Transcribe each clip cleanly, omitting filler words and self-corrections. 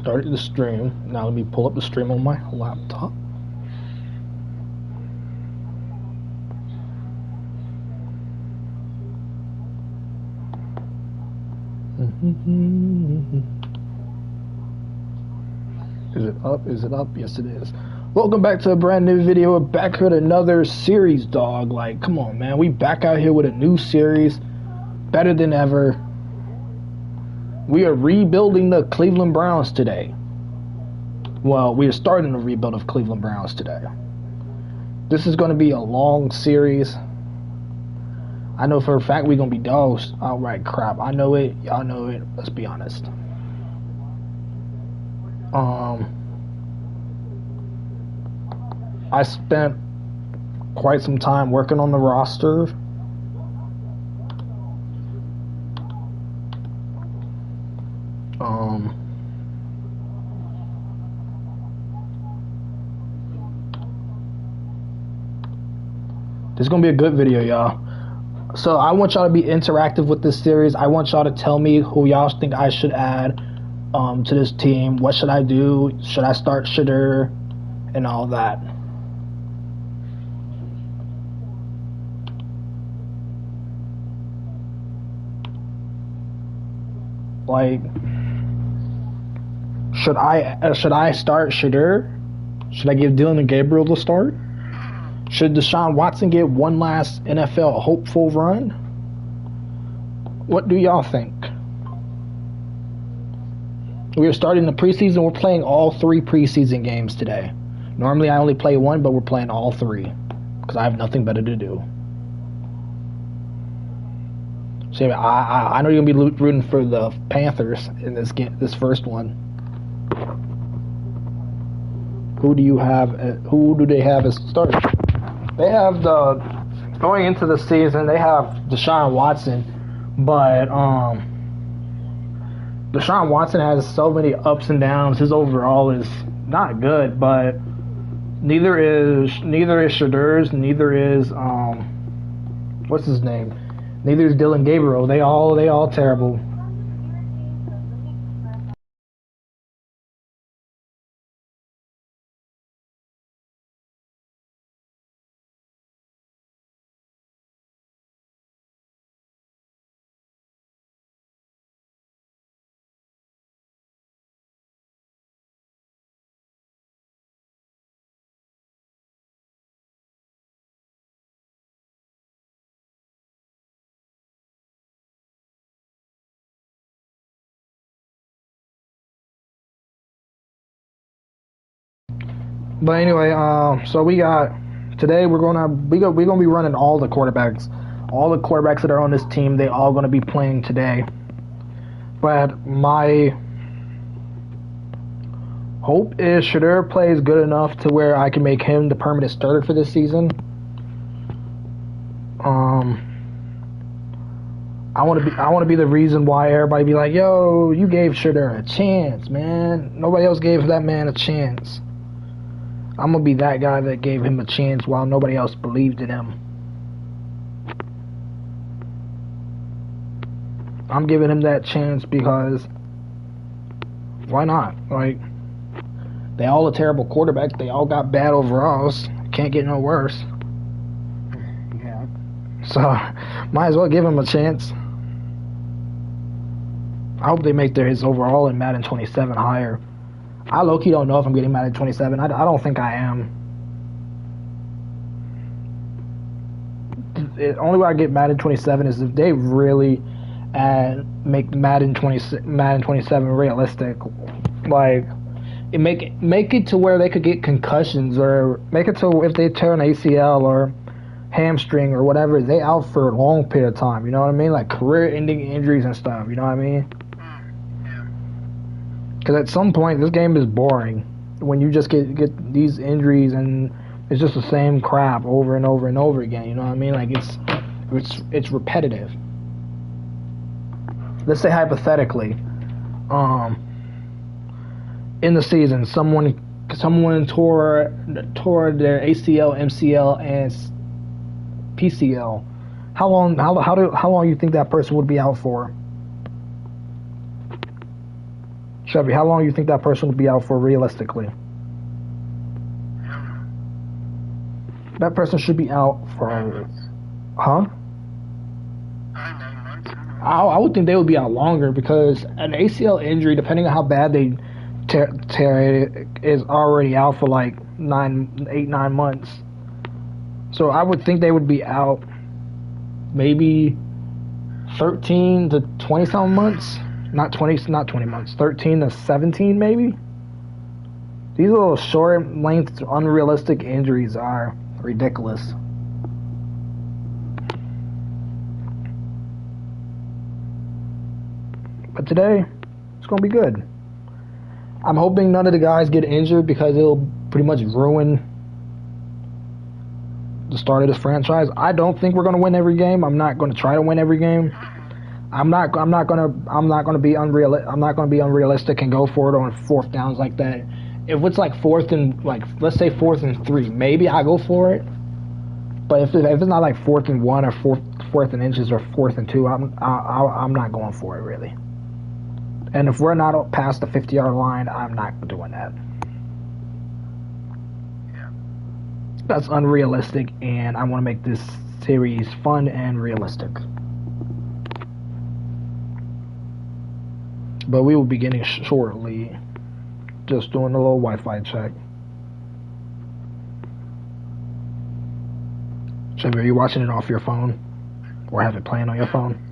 Started the stream. Now let me pull up the stream on my laptop. Is it up? Is it up? Yes, it is. Welcome back to a brand new video. We're back here with another series, dog. Like, come on, man. We back out here with a new series. Better than ever. We are rebuilding the Cleveland Browns today. Well, we are starting the rebuild of Cleveland Browns today. This is going to be a long series. I know for a fact we're going to be dogs. Outright crap. I know it. Y'all know it. Let's be honest. I spent quite some time working on the roster. This is going to be a good video, y'all. So I want y'all to be interactive with this series. I want y'all to tell me who y'all think I should add to this team. What should I do? Should I start Shadur and all that? Like, should I start Shadur? Should I give Dylan and Gabriel the start? Should Deshaun Watson get one last NFL hopeful run? What do y'all think? We are starting the preseason. We're playing all 3 preseason games today. Normally I only play 1, but we're playing all 3 because I have nothing better to do. So I know you're gonna be rooting for the Panthers in this game, this first one. Who do they have as starter? They have going into the season. They have Deshaun Watson, but Deshaun Watson has so many ups and downs. His overall is not good, but neither is Shadur's. Neither is what's his name? Neither is Dylan Gabriel. They all terrible. But anyway, so we got today we're gonna be running all the quarterbacks that are on this team. They all gonna be playing today. But my hope is Shadur plays good enough to where I can make him the permanent starter for this season. I want to be the reason why everybody be like, yo, you gave Shadur a chance, man. Nobody else gave that man a chance. I'm going to be that guy that gave him a chance while nobody else believed in him. I'm giving him that chance because why not? Like, they all are terrible quarterbacks. They all got bad overalls. Can't get no worse. Yeah. So, might as well give him a chance. I hope they make his overall in Madden 27 higher. I low-key don't know if I'm getting Madden 27. I don't think I am. The only way I get Madden 27 is if they really make Madden 27 realistic. Like, make it to where they could get concussions, or make it to if they tear an ACL or hamstring or whatever, they out for a long period of time. You know what I mean? Like career-ending injuries and stuff. You know what I mean? Because at some point, this game is boring when you just get these injuries and it's just the same crap over and over and over again. You know what I mean? Like it's repetitive. Let's say hypothetically, in the season, someone tore their ACL, MCL, and PCL. How long you think that person would be out for? Chevy, how long do you think that person would be out for realistically? That person should be out for, huh? I would think they would be out longer because an ACL injury, depending on how bad they tear it, is already out for like 9 months. So I would think they would be out maybe 13 to 20 something months. Not 20 months. 13 to 17 maybe. These little short length unrealistic injuries are ridiculous. But today, it's going to be good. I'm hoping none of the guys get injured because it'll pretty much ruin the start of this franchise. I don't think we're going to win every game. I'm not going to try to win every game. I'm not going to be unrealistic and go for it on fourth downs like that. If it's like let's say 4th and 3, maybe I go for it. But if it's not like 4th and 1 or 4th and inches or 4th and 2, I'm not going for it really. And if we're not past the 50-yard line, I'm not doing that. Yeah. That's unrealistic, and I want to make this series fun and realistic. But we will be getting shortly. Just doing a little Wi-Fi check. Chevy, are you watching it off your phone? Or have it playing on your phone?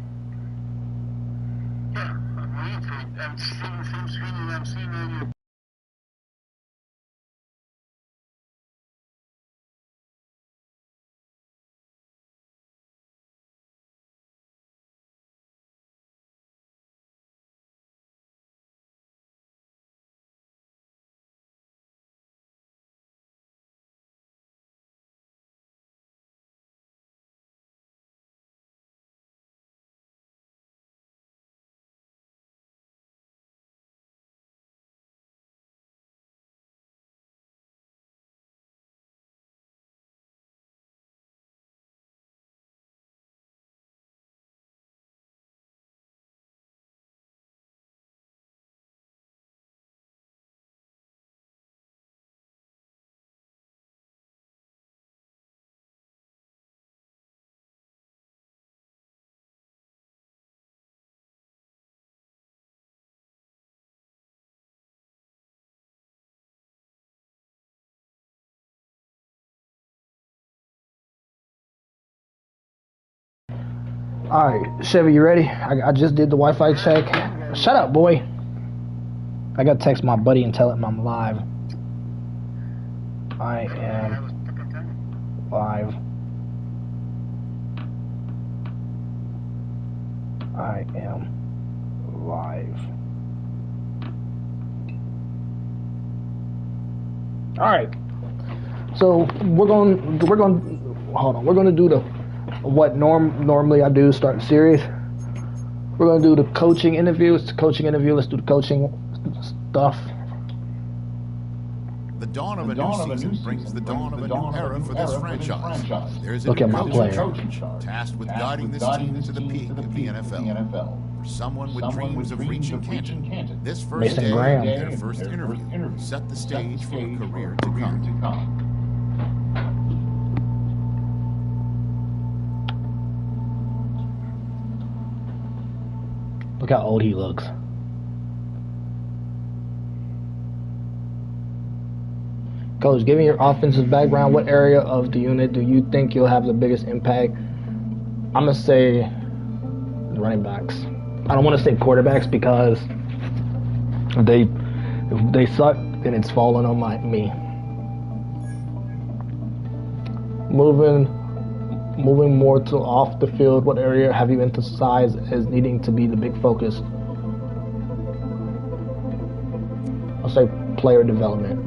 Alright, Chevy, you ready? I just did the Wi-Fi check. Shut up, boy. I gotta text my buddy and tell him I'm live. I am live. I am live. Alright. So we're going to do the what normally I do start the series. We're going to do the coaching interview. It's the coaching interview. Let's do the coaching stuff. The dawn of a new season brings the dawn of a new era for this franchise. There's a Look at my player. tasked with guiding this team to the peak of the NFL. For someone with dreams of reaching Canton, this first Mason day Graham. of their first interview set the stage for a career to come. Look how old he looks. Coach, given your offensive background, what area of the unit do you think you'll have the biggest impact? I'm going to say running backs. I don't want to say quarterbacks because if they suck, then it's falling on me. Moving more to off the field, what area have you emphasized as needing to be the big focus? I'll say player development.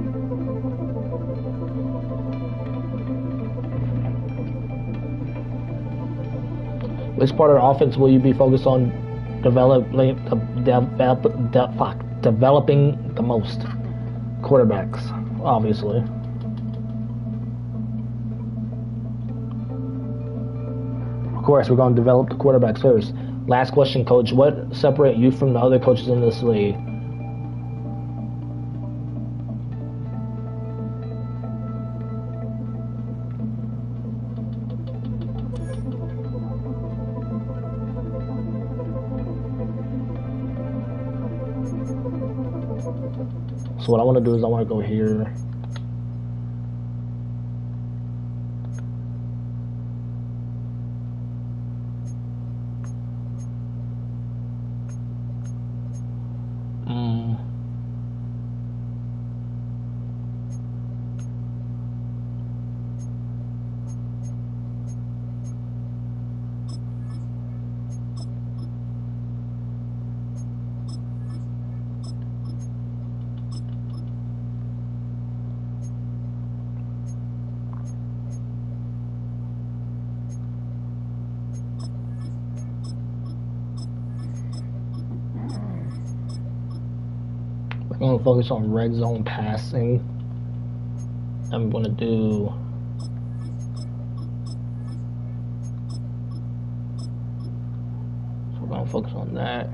Which part of the offense will you be focused on developing the most? Quarterbacks, obviously. Of course, we're going to develop the quarterbacks first. Last question, Coach. What separates you from the other coaches in this league? So what I want to do is I want to go here. I'm going to focus on red zone passing. I'm going to do so we're going to focus on that.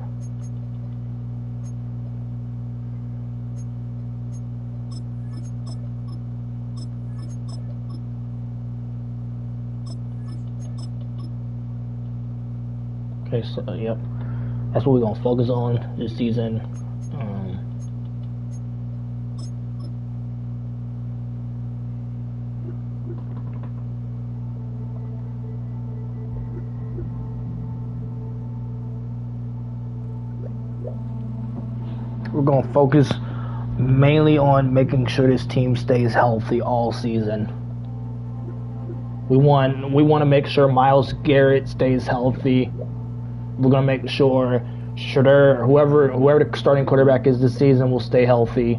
Okay, so yep, that's what we're going to focus on this season. We're going to focus mainly on making sure this team stays healthy all season. We want to make sure Myles Garrett stays healthy. We're going to make sure Shredder, whoever the starting quarterback is this season, will stay healthy.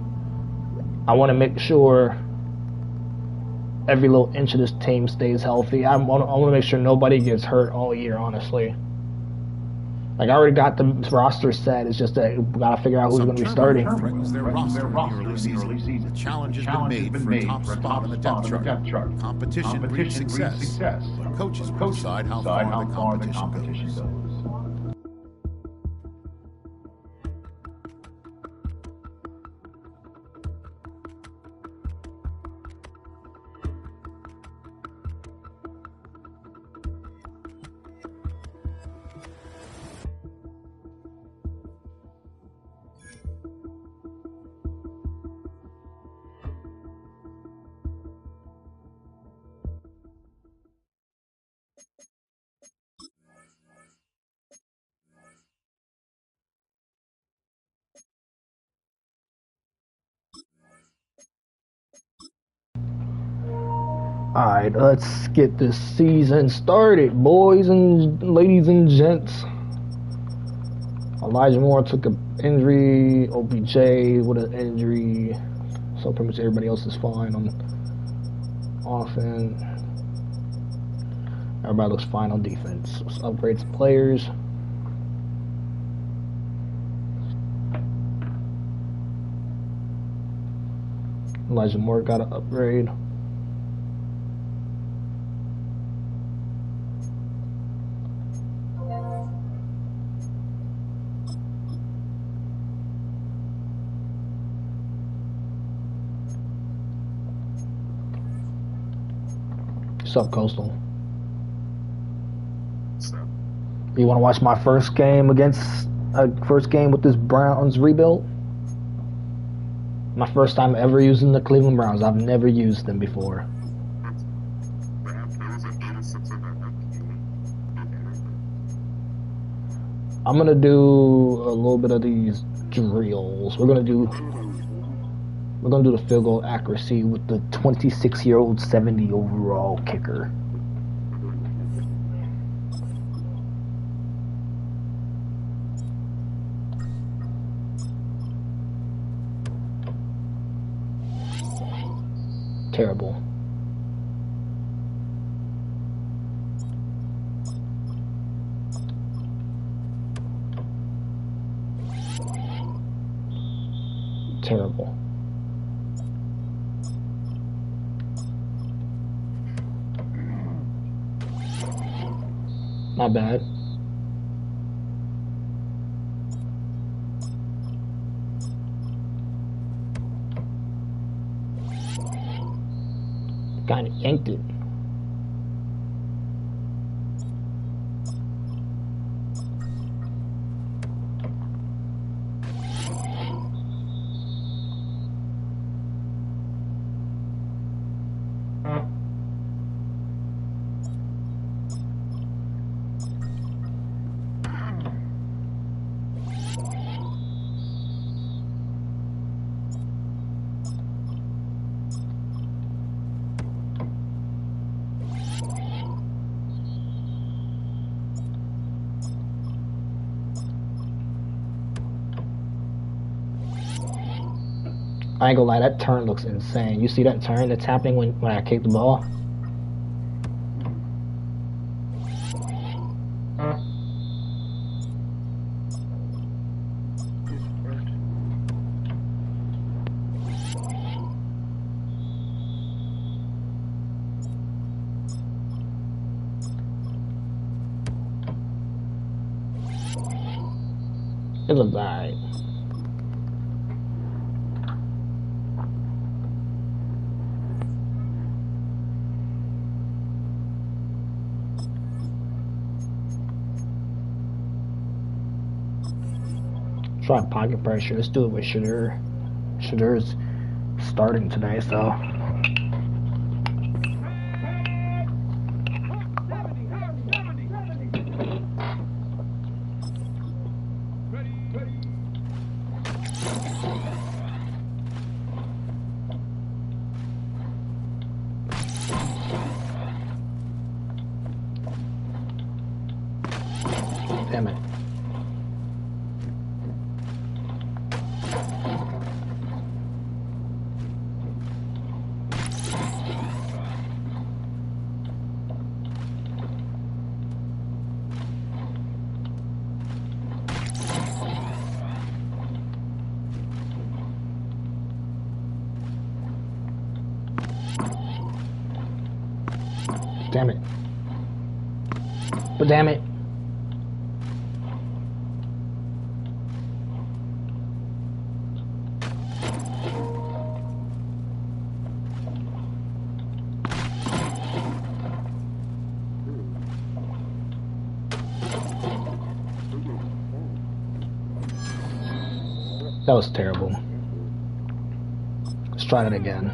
I want to make sure every little inch of this team stays healthy. I want to make sure nobody gets hurt all year, honestly. Like, I already got the roster set. It's just that we got to figure out who's going to be starting. Threatens their roster in the early season. The challenge has been made for a top spot on the depth chart. Competition breeds success. But coaches will decide how far the competition goes. Alright, let's get this season started, boys and ladies and gents. Elijah Moore took an injury, OBJ with an injury, so pretty much everybody else is fine on offense. Everybody looks fine on defense. Let's upgrade some players. Elijah Moore got an upgrade. What's up, Coastal? You want to watch my first game with this Browns rebuild? My first time ever using the Cleveland Browns. I've never used them before. I'm gonna do a little bit of these drills. We're gonna do the field goal accuracy with the 26-year-old 70 overall kicker. Terrible. Terrible. Not bad. Kind of yanked it. I ain't gonna lie, that turn looks insane. You see that turn that's happening when I kick the ball? It looks alright. Try pocket pressure. Let's do it with Shadur. Shadur's starting today, so. Damn it. Damn it. But damn it. That was terrible. Let's try that again.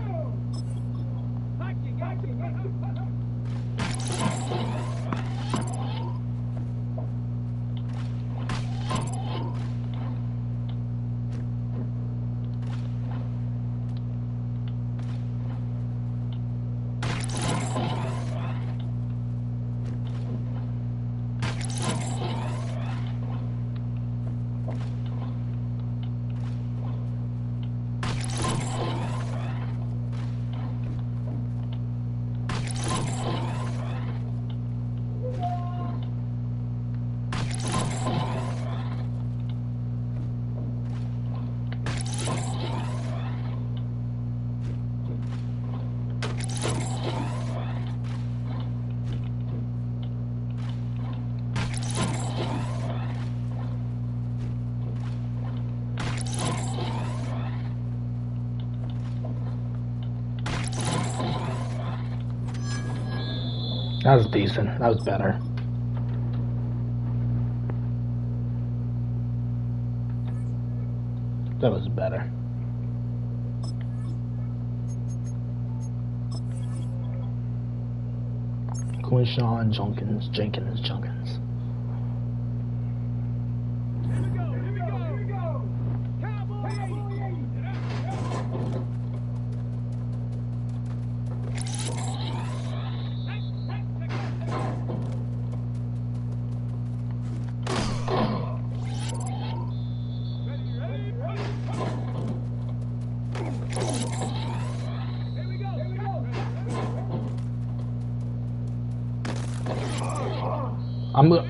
That was decent. That was better. That was better. Quinshawn Jenkins.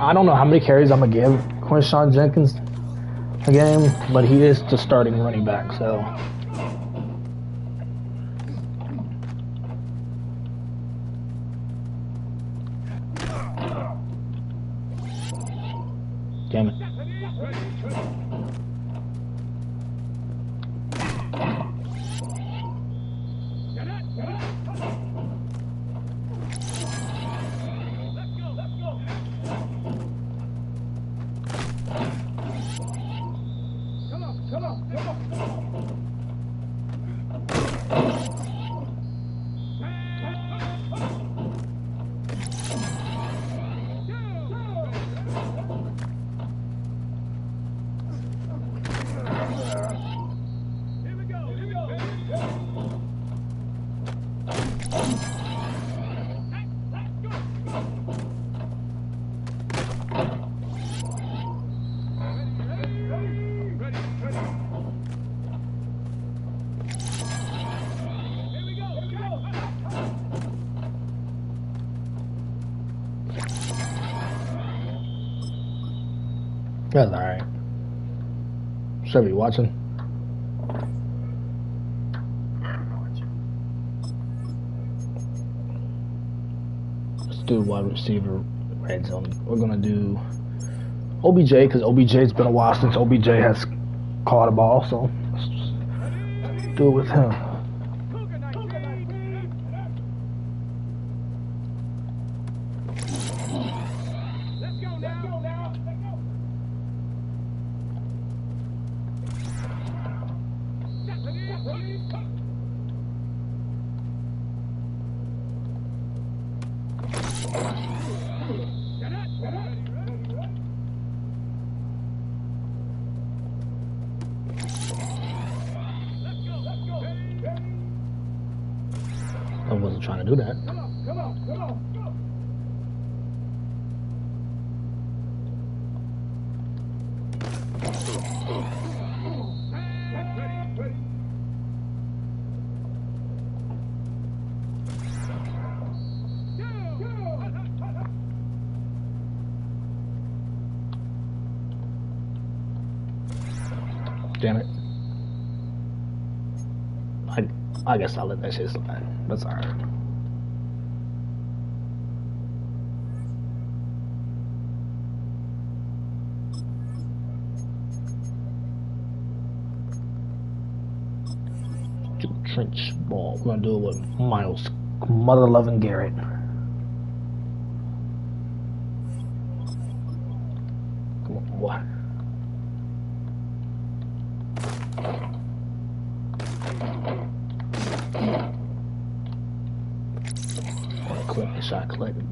I don't know how many carries I'm gonna give Quinshawn Jenkins a game, but he is the starting running back, so. Damn it. That's alright. Should be watching. Let's do wide receiver red zone. We're gonna do OBJ because OBJ's been a while since OBJ has caught a ball, so let's just do it with him. I wasn't trying to do that. Come on, go. Damn it. I guess I'll let that shit slide. That's alright. Trench ball. We're gonna do it with Miles Mother Loving Garrett. Come on, boy. Quick shot collected.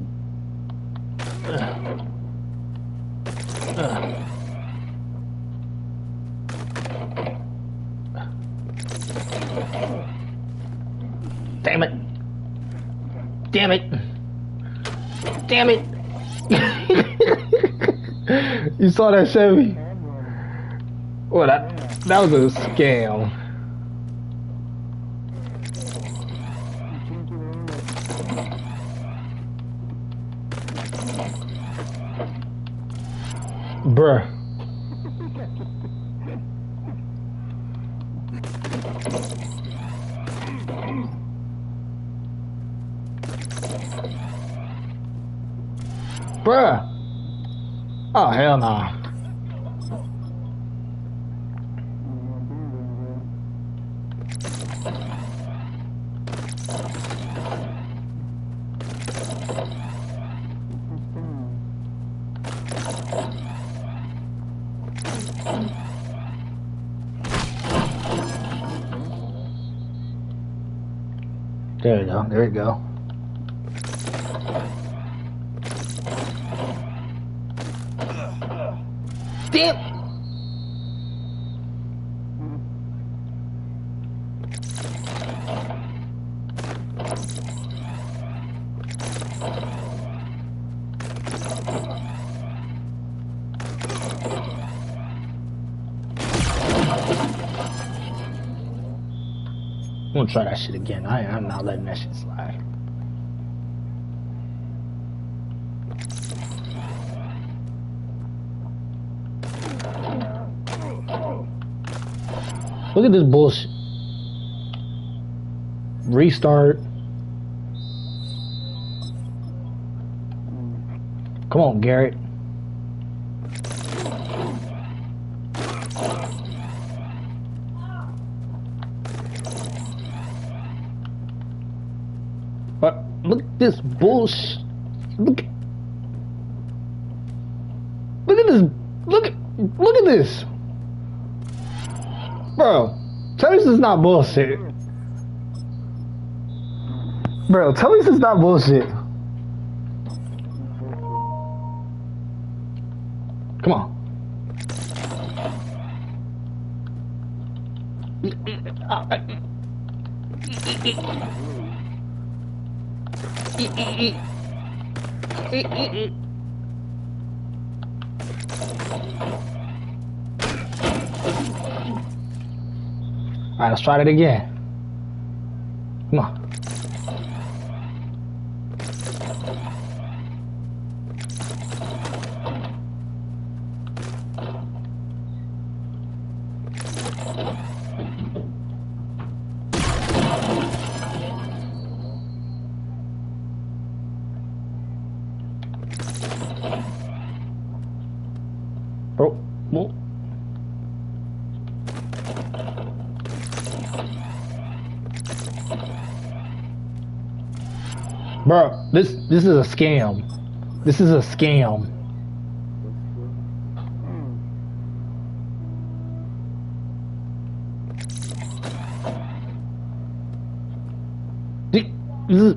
Damn it! Damn it! Damn it! You saw that, Chevy? Well, that was a scam. Bruh. Bruh. Oh, hell nah. There you go. There you go. Damn. I'm gonna try that shit again. I'm not letting that shit slide. Look at this bullshit. Restart. Come on, Garrett. But look at this bullshit. Look at this. Look at this. Bro, tell me this is not bullshit. Bro, tell me this is not bullshit. Come on. Alright, let's try it again. Come on. Bro, this is a scam. This is a scam. This is...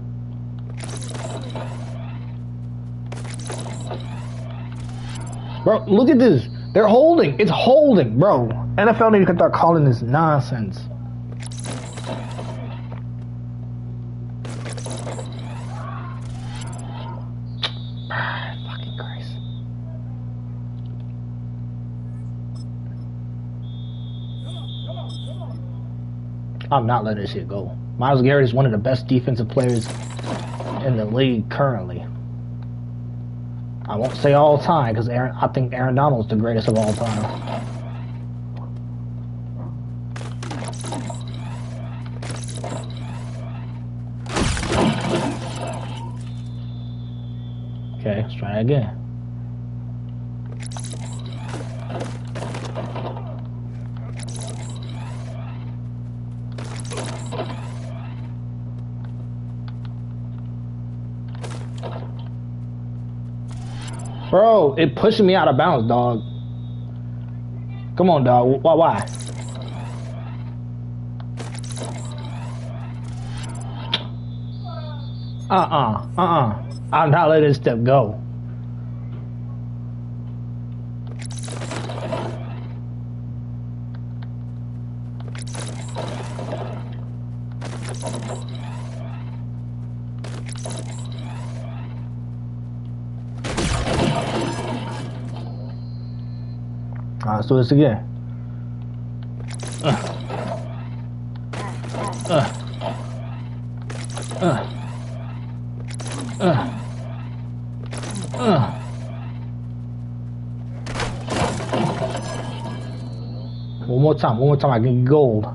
Bro, look at this. They're holding. It's holding, bro. NFL need to start calling this nonsense. Fucking Christ. I'm not letting this shit go. Myles Garrett is one of the best defensive players in the league currently. I won't say all time because I think Aaron Donald's the greatest of all time. Okay, let's try it again. Bro, it pushing me out of bounds, dog. Come on, dog. Why? I'm not letting this step go. Let's do this again. One more time, I can get gold.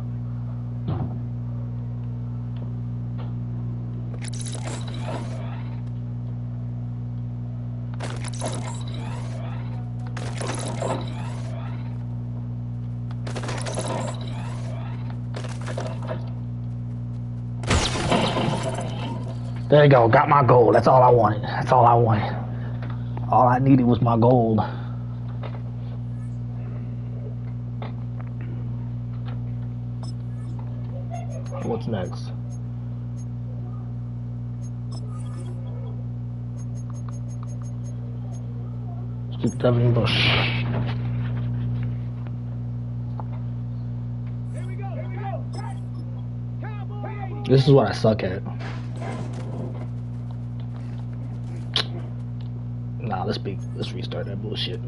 There you go, got my gold. That's all I wanted. That's all I wanted. All I needed was my gold. What's next? Let's do Devin Bush. This is what I suck at. Nah, let's restart that bullshit.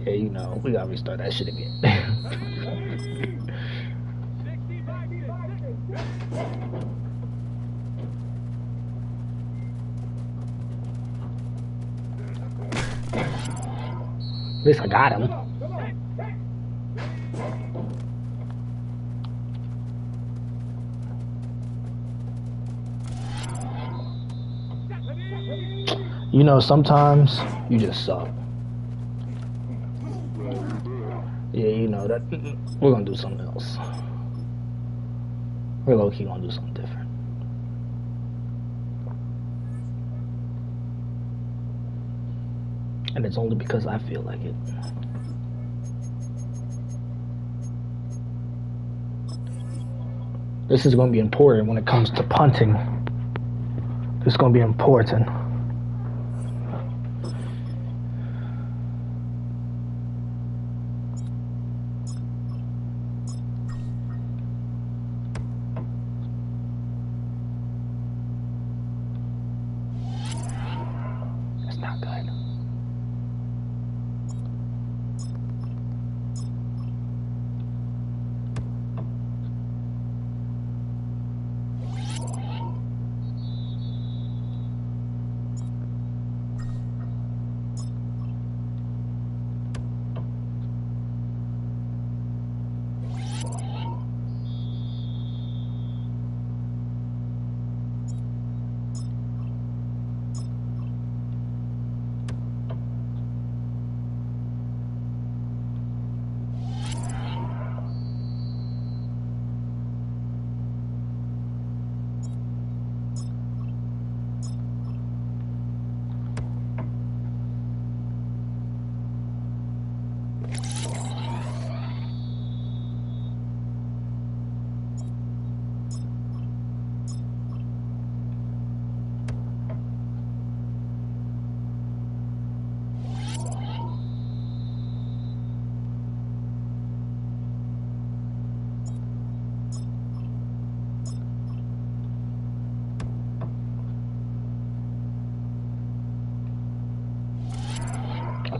Yeah, you know, we gotta restart that shit again. At least I got him. You know, sometimes you just suck. Yeah, you know that we're gonna do something else. We're low-key gonna do something different. And it's only because I feel like it. This is gonna be important when it comes to punting. This is gonna be important.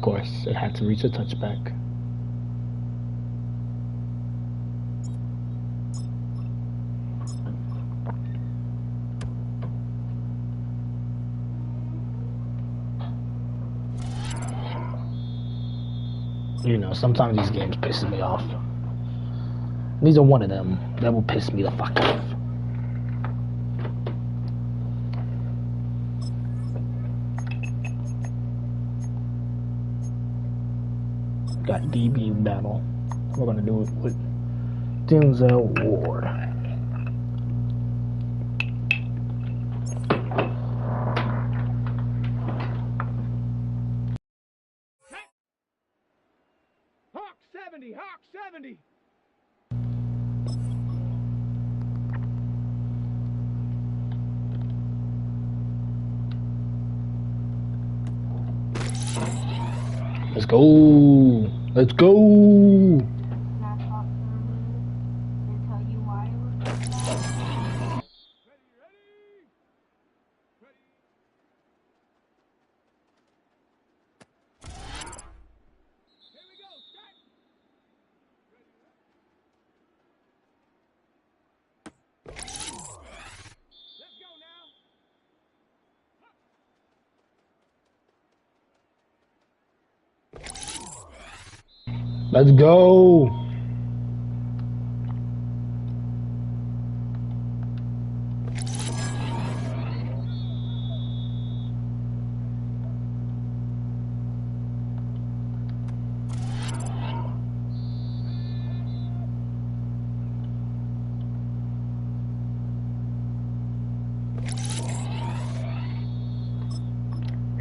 course, it had to reach a touchback. You know, sometimes these games piss me off. These are one of them that will piss me the fuck off. Got DB battle. We're gonna do it with Denzel Ward. Hawk 70, Hawk 70. Let's go. Let's go. Let's go.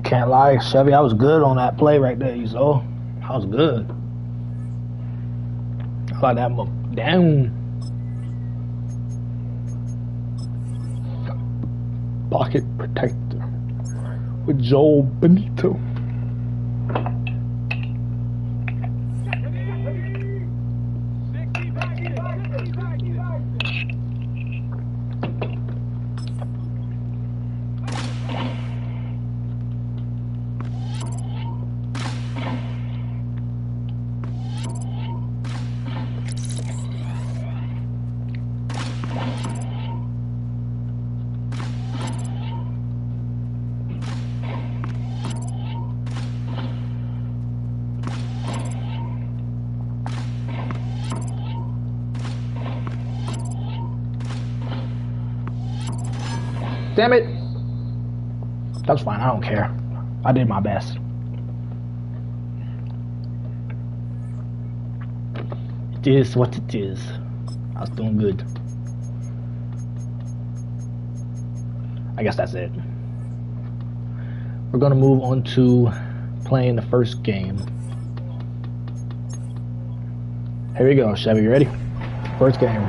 Can't lie, Chevy, I was good on that play right there, you saw. I was good. I like that move down. Pocket protector with Joel Benito. Damn it. That's fine, I don't care. I did my best. It is what it is. I was doing good. I guess that's it. We're gonna move on to playing the first game. Here we go, Chevy, you ready? First game.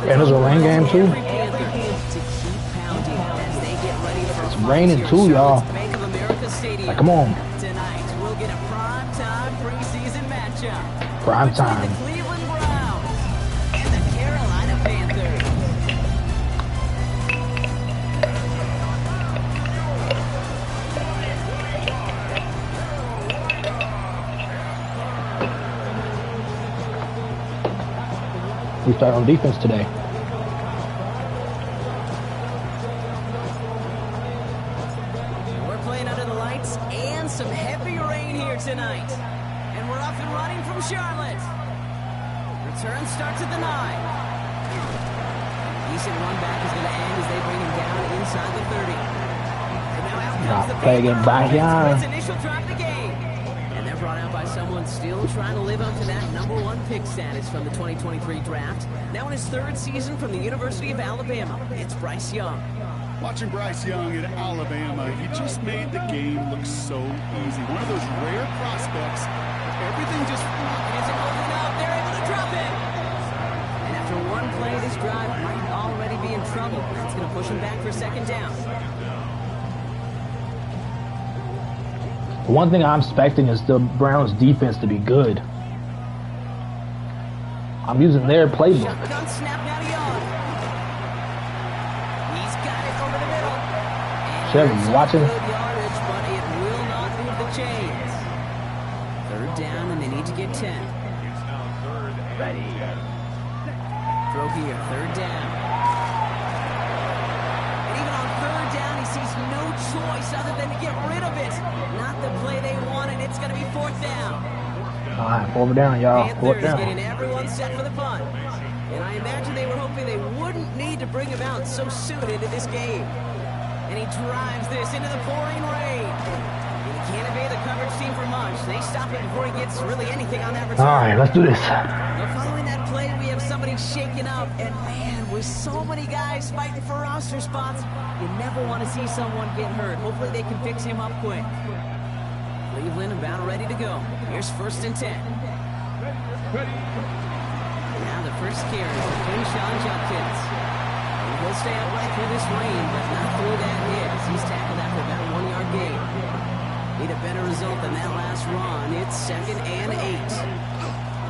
And there's a rain game too. It's raining too, y'all. Like, come on. Tonight we'll get a prime-time preseason matchup. Prime time. The Cleveland Browns and the Carolina Panthers. We start on defense today. We're playing under the lights and some heavy rain here tonight. And we're off and running from Charlotte. Return starts at the 9. Decent run back is going to end as they bring him down inside the 30. And now out comes the Peggy back here. His initial drive of the game. And they're brought out by someone still trying to live up to that #1 pick status from the 2023 draft. Now in his 3rd season from the University of Alabama, it's Bryce Young. Watching Bryce Young at Alabama, he just made the game look so easy. One of those rare prospects, everything just... It isn't holding up. They're able to drop it. And after one play, this drive might already be in trouble. That's going to push him back for 2nd down. The one thing I'm expecting is the Browns defense to be good. I'm using their playbook. Shotgun snap, now to Young. He's got it over the middle. Chevy, you watching? Good yardage, but it will not move the chains. Third down, and they need to get 10. Throw here, third down. And even on third down, he sees no choice other than to get rid of it. Not the play they wanted. It's going to be fourth down. All right, fourth down, y'all. Fourth Panthers down. getting everyone set for the punt. And I imagine they were hoping they wouldn't need to bring him out so soon into this game. And he drives this into the pouring rain. And he can't evade the coverage team for much. They stop it before he gets really anything on that return. All right, let's do this. But following that play, we have somebody shaken up. And man, with so many guys fighting for roster spots, you never want to see someone get hurt. Hopefully they can fix him up quick. Cleveland about ready to go. Here's first and 10. Now the first carry for Quinshon Judkins. And he'll stay upright through this rain, but not through that hit as he's tackled after about a 1-yard gain. Need a better result than that last run. It's 2nd and 8.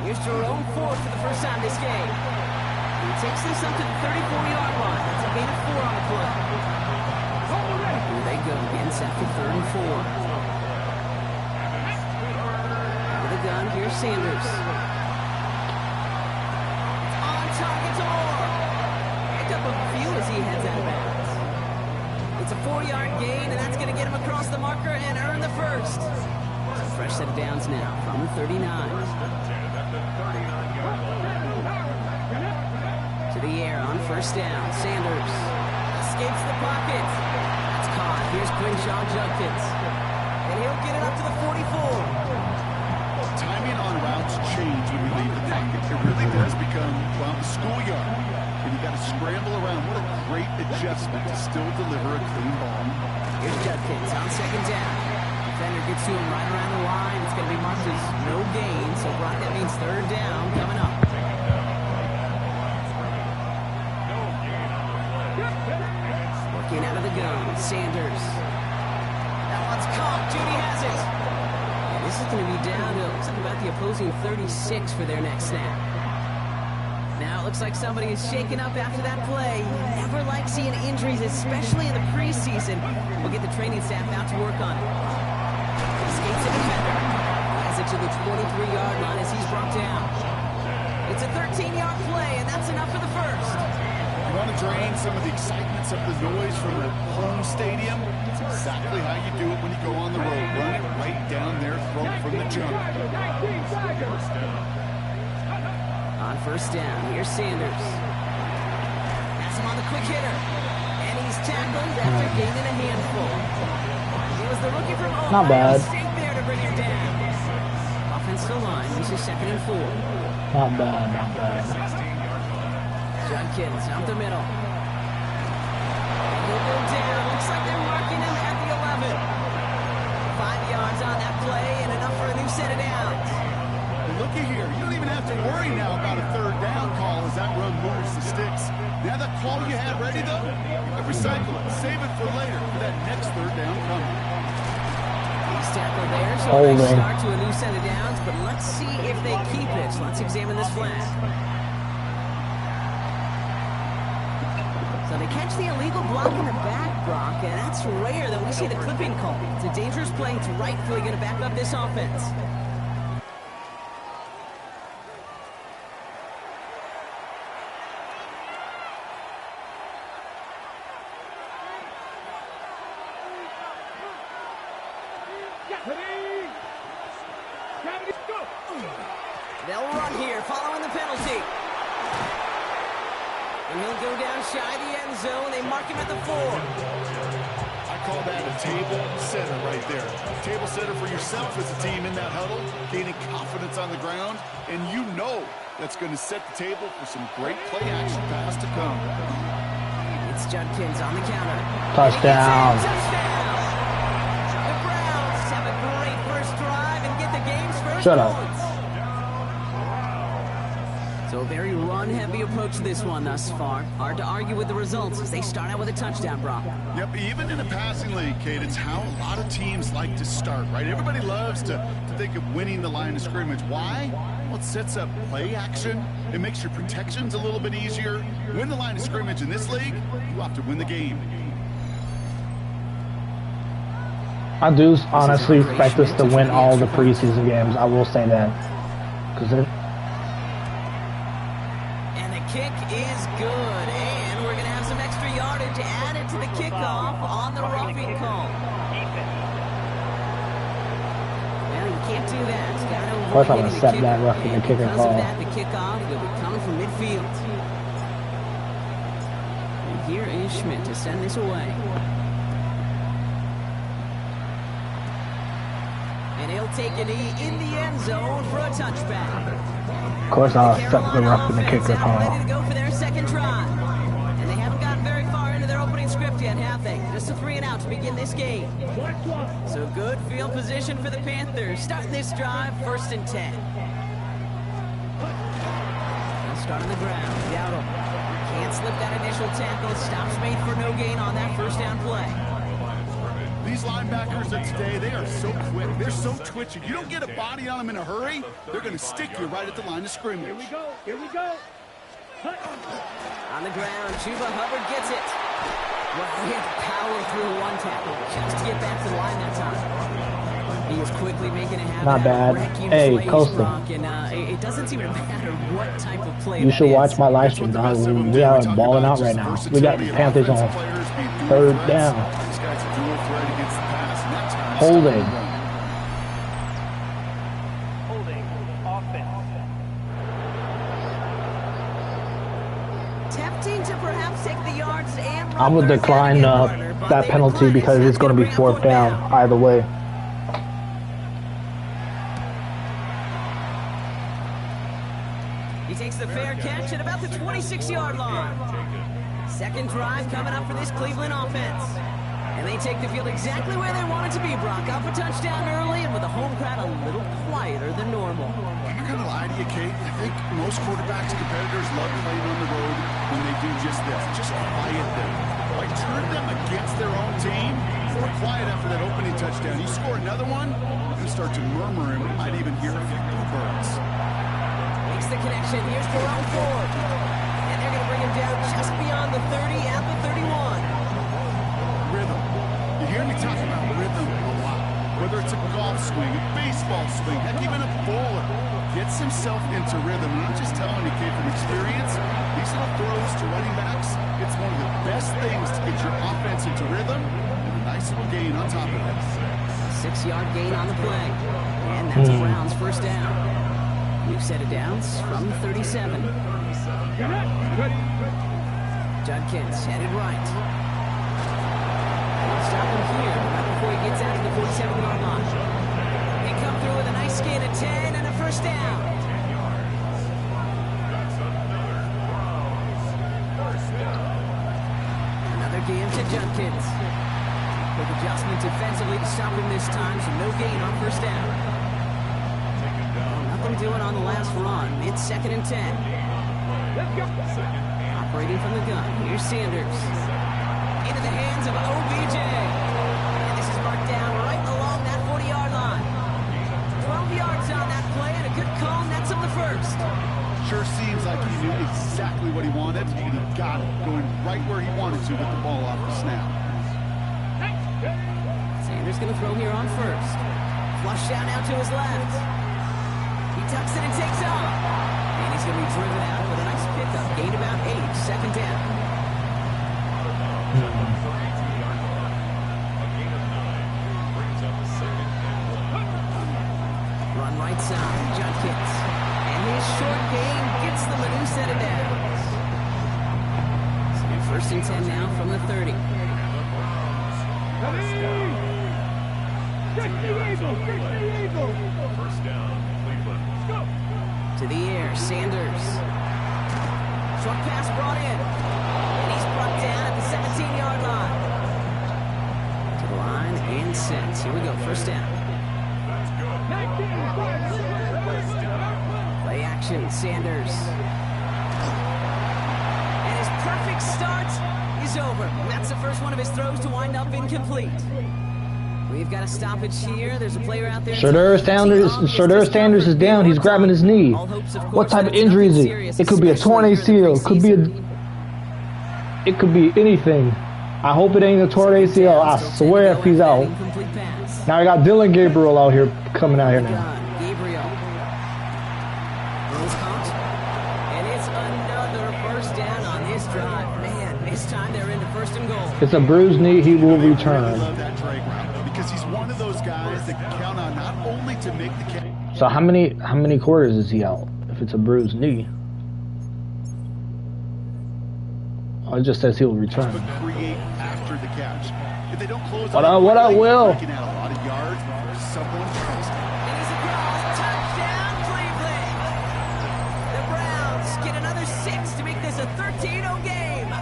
Here's Jerome Ford for the first time this game. He takes this up to the 34-yard line. That's a gain of 4 on the play. Here they go again, set for 3rd and 4. Gun, here's Sanders. On target to Moore. Picked up a few as he heads out of bounds. It's a 4-yard gain, and that's going to get him across the marker and earn the first. A fresh set of downs now from the 39. To the air on first down. Sanders escapes the pocket. That's caught. Here's Quinshon Judkins. And he'll get it up to the 44. Timing on routes change when we leave the pocket. It really does become, well, the schoolyard. And you got to scramble around. What a great adjustment to still deliver a clean ball. Here's Judkins on second down. Defender gets to him right around the line. It's going to be marked as no gain. So, Brock, that means third down coming up. Working out of the gun. Sanders. That one's caught. Judy has it. This is going to be down to something about the opposing 36 for their next snap. Now it looks like somebody is shaken up after that play. You never like seeing injuries, especially in the preseason. We'll get the training staff out to work on it. Escapes the defender. Has it to the 23-yard line as he's brought down. It's a 13-yard play, and that's enough for the first. You want to drain some of the excitement, some of the noise from the home stadium? It's exactly how you do it when you go on the road. Run it right down their throat from the jump. On first down, here's Sanders. Has him on the quick hitter. And he's tackled after gaining a handful. He was the rookie from Ohio Not bad. State there to bring him down. Offensive line, this is 2nd and 4. Not bad, not bad. Judkins up the middle. He'll go down. Looks like they're marking him at the 11. 5 yards on that play and enough for a new set of downs. Looky here. You don't even have to worry now about a third down call as that run moves the sticks. Now that call you had ready, though, recycle it. Save it for later for that next third down coming. He's tackled there, so they start to a new set of downs, but let's see if they keep it. So let's examine this flag. So they catch the illegal block in the back, Brock, and that's rare that we see the clipping call. It's a dangerous play. It's rightfully going to back up this offense. They'll run here following the penalty. And he'll go down shy the end zone. They mark him at the 4. I call that a table setter right there. Table setter for yourself as a team in that huddle, gaining confidence on the ground, and you know that's going to set the table for some great play action pass to come. It's Judkins on the counter. Touchdown. Touchdown. The Browns have a great first drive and get the game's first Shut up. points. So a very run-heavy approach to this one thus far. Hard to argue with the results as they start out with a touchdown, Brock. Yep, even in a passing league, Kate, it's how a lot of teams like to start, right? Everybody loves to think of winning the line of scrimmage. Why? Well, it sets up play action. It makes your protections a little bit easier. Win the line of scrimmage in this league, you have to win the game. I do honestly expect us to win all the preseason games. I will say that. And the kick is good. And we're going to have some extra yardage added to the kickoff on the roughing call. Well, you can't do that. Of course I'm going to set that roughing the kicker call. Because of that, the kickoff will be coming from midfield. And here is Schmidt to send this away. And he'll take a knee in the end zone for a touchback. Of course I'll set the roughing the kicker call. Ready to go for their second try. And they haven't gotten very far into their opening script yet, have they? Just a 3-and-out to begin this game. So good field position for the Panthers. Starting this drive, 1st and 10. They'll start on the ground. Dowdle can't slip that initial tackle. Stops made for no gain on that 1st down play. These linebackers of today, they are so quick. They're so twitchy. You don't get a body on them in a hurry, they're going to stick you right at the line of scrimmage. Here we go. Here we go. On the ground, Chuba Hubbard gets it. Well, he had to power through one tackle just to get back to the line that time. He is quickly making it happen. Not bad. Hey, Coasting. It doesn't seem to matter what type of play. You should watch my live stream, dog. We are balling out right now. We got the Panthers on 3rd down. Holding. Tempting to perhaps take the yards and I'm going to decline that penalty because it's going to be 4th down either way. He takes the fair catch at about the 26-yard line. Second drive coming up for this Cleveland offense. And they take the field exactly where they want it to be, Brock. Up a touchdown early and with the home crowd a little quieter than normal. I'm not going to lie to you, Kate. I think most quarterbacks and competitors love playing on the road when they do just this. Just quiet them. Like turn them against their own team. More quiet after that opening touchdown. You score another one, you're going to start to murmur and we might even hear a few bluebirds. Makes the connection. Here's Jerome Ford. And they're going to bring him down just beyond the 30 at the 31. Rhythm. You hear me talk about rhythm a lot. Whether it's a golf swing, a baseball swing, heck, even a bowler gets himself into rhythm. And I'm just telling you, kid, from experience, these little throws to running backs, it's one of the best things to get your offense into rhythm and a nice little gain on top of it. 6-yard gain on the play. And that's a Browns 1st down. New set of downs from the 37. Judkins headed right. He'll stop him here right before he gets out of the 47-yard line. They come through with a nice gain of 10 and a 1st down. Another gain to Judkins. Quick adjustment defensively to stop him this time, so no gain on 1st down. Doing on the last run. It's 2nd and 10. Operating from the gun. Here's Sanders. Into the hands of OBJ. And this is marked down right along that 40-yard line. 12 yards on that play and a good call. Nets him the 1st. Sure seems like he knew exactly what he wanted, and he got it, going right where he wanted to with the ball off the snap. Sanders going to throw here on 1st. Flush down now to his left. He tucks it and takes off. And he's going to be driven out with a nice pickup. Gain about 8. 2nd down. Run right side. Judkins. And his short gain gets them a new set of downs. So 1st and 10 now from the 30. First down. To the air, Sanders. Short pass brought in. And he's brought down at the 17-yard line. To the line and sent. Here we go, 1st down. Play action, Sanders. And his perfect start is over. And that's the first one of his throws to wind up incomplete. We've got a stoppage here. There's a player out there. Shedeur Sanders is down. He's grabbing his knee. What type of injury is it? It could be a torn ACL. It could be anything. I hope it ain't a torn ACL. I swear if he's out. Now I got Dylan Gabriel out here coming out here now. Gabriel. And it's another first down on this drive. Man, this time they're into first and goal. It's a bruised knee. He will return. Because he's one of those guys that can count on not only to make the catch. So how many quarters is he out? If it's a bruised knee. Oh, it just says he'll return. Create after the catch. If they don't close What up, Will? Breaking out a lot of yards for someone else. And he's across. Touchdown, Cleveland. The Browns get another 6 to make this a 13-0 game.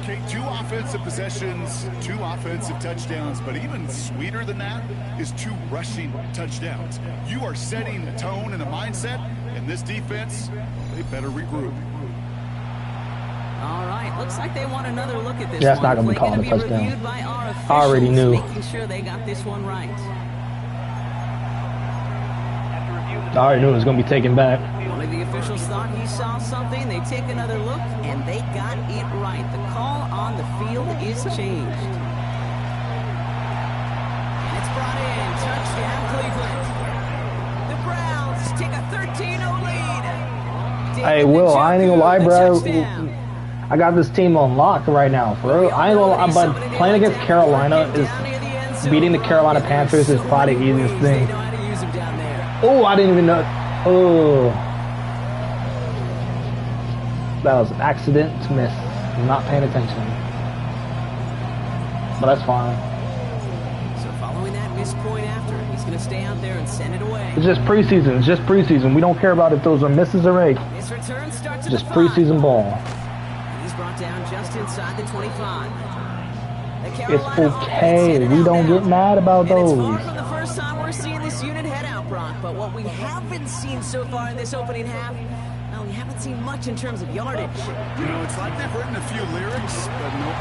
Okay, 2 offensive possessions, 2 offensive touchdowns, but even sweeter than that is 2 rushing touchdowns. You are setting the tone and the mindset, and this defense, they better regroup. All right, looks like they want another look at this. Yeah, it's one. not going to be called a touchdown. I already knew. Making sure they got this one right. I already knew it was going to be taken back. One of the officials thought he saw something. They take another look, and they got it right. The call on the field is changed. And it's brought in. Touchdown, Cleveland. The Browns take a 13-0 lead. Hey, Will, I ain't gonna lie, bro. I got this team on lock right now, bro. I ain't gonna lie, but playing against Carolina is beating the Carolina Panthers is probably the easiest thing. Oh, I didn't even know. Oh, that was an accident to miss. I'm not paying attention, but that's fine. So following that missed point after, he's gonna stay out there and send it away. It's just preseason. It's just preseason. We don't care about if those are misses or makes. This return starts at Just the 5. preseason ball. He's brought down just inside the 25. It's okay. We don't get mad about those. It's far from the first time we're seeing this unit head out, Brock, but what we haven't seen so far in this opening half, well, we haven't seen much in terms of yardage. You know, it's like they've written a few lyrics, but nope.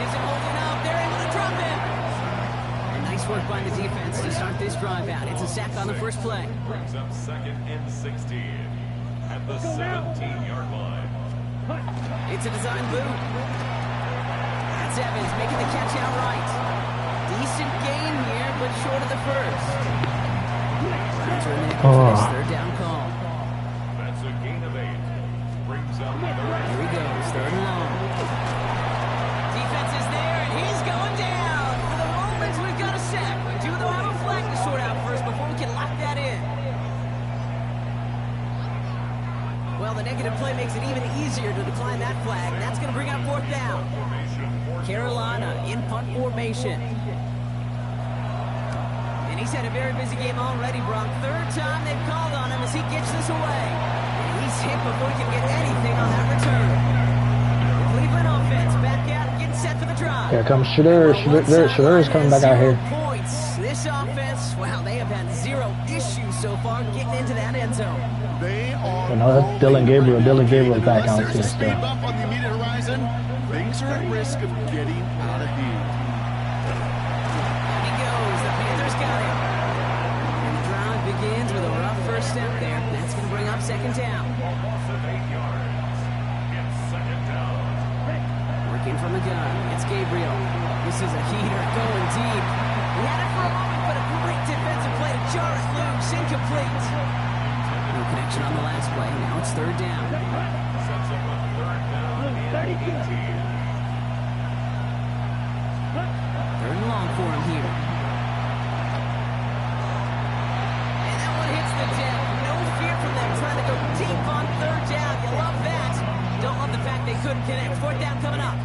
Isn't holding up. They're able to drop him. And nice work by the defense to start this drive out. It's a sack on the first play. Brings up 2nd and 16 at the 17-yard line. It's a design boot. That's Evans making the catch outright. Decent gain here, but short of the first. Browns are in the nickel for this third down call. That's a gain of 8. Brings up 3rd. Here he goes, 3rd and long. Defense is there, and he's going down. For the moment, we've got a sack. We do, though, have a flag to sort out first before we can lock that in. Well, the negative play makes it even easier to decline that flag. That's going to bring out 4th down. Carolina in punt formation. And he's had a very busy game already, Brock. 3rd time they've called on him as he gets this away. And he's hit before he can get anything on that return. The Cleveland offense back out and getting set for the drive. Here comes Shedeur. Shedeur is coming back out here. Points. This offense, wow, they have had 0 issues so far getting into that end zone. They are. No, that's Dylan Gabriel. Dylan Gabriel's back out here Speed still. bump on the immediate horizon. Things are at risk of getting out of hand. And he goes. The Panthers got him. And the drive begins with a rough first step there. That's going to bring up 2nd down. Loss of 8 yards. It's 2nd down. Working from the gun. It's Gabriel. This is a heater going deep. He had it for a moment, but a great defensive play to jar it loose. Incomplete. No connection on the last play. Now it's 3rd down. Sets up a 3rd down and 18. 3rd and long for him here. And that one hits the deck. No fear from them trying to go deep on 3rd down. You love that. Don't love the fact they couldn't connect. 4th down coming up.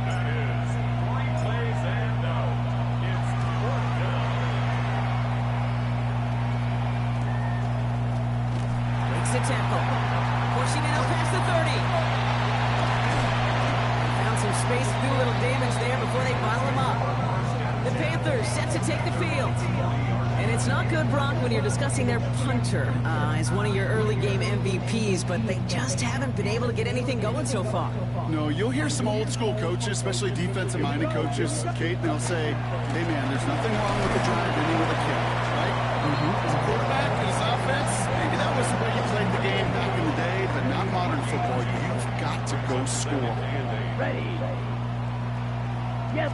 That is 3 plays and out. It's 4th down. Breaks the tackle. Pushing it out past the 30. Found some space to do a little damage there before they bottle him up. The Panthers set to take the field. And it's not good, Brock, when you're discussing their punter as one of your early game MVPs, but they just haven't been able to get anything going so far. No, you'll hear some old school coaches, especially defensive-minded coaches, Kate, and they'll say, hey, man, there's nothing wrong with the drive ending with a kick, right? As a quarterback in his offense, maybe that was the way you played the game back in the day, but not modern football. You've got to go score. Ready. Yes.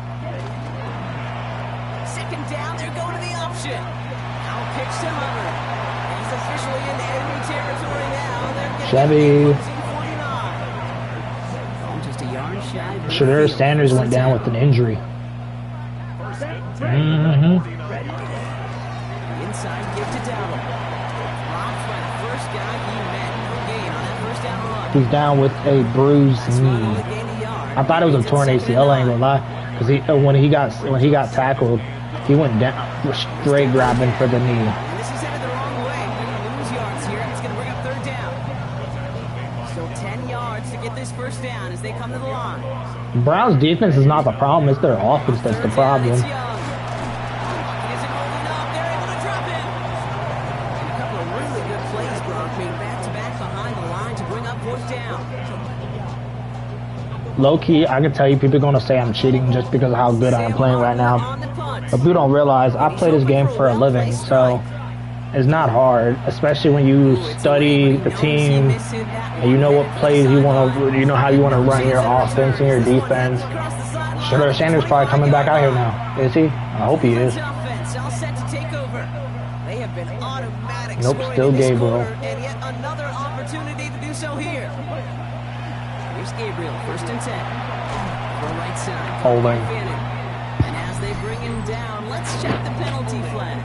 Second down, they're going to the option. Now pitch to Hubbard. He's officially in enemy territory now. They're Chevy. Just a yard shy. Shadur Sanders went down with an injury. Inside give to Dowell. Rocked by the first guy he met. No gain on that first down run. He's down with a bruised knee. I thought it was a torn ACL. I ain't gonna lie, because when he got tackled, he went down straight grabbing for the knee. And this is headed the wrong way. They're going to lose yards here. It's going to bring up third down. Still 10 yards to get this first down as they come to the line. Browns' defense is not the problem; it's their offense that's the problem. It's Young. He isn't holding up. They're able to drop him. And a couple of really good plays, Brock, being back-to-back behind the line to bring up fourth down. Low key, I can tell you people are gonna say I'm cheating just because of how good I am playing right now. But people don't realize I play this game for a living, so it's not hard, especially when you study the team and you know what plays you want to, you know how you want to run your offense and your defense. Shadur Sanders probably coming back out here now, is he? I hope he is. Nope, still Gabriel. And yet another opportunity to do so here. Here's Gabriel, 1st and 10. For right side. Holding. And as they bring him down, let's check the penalty flag.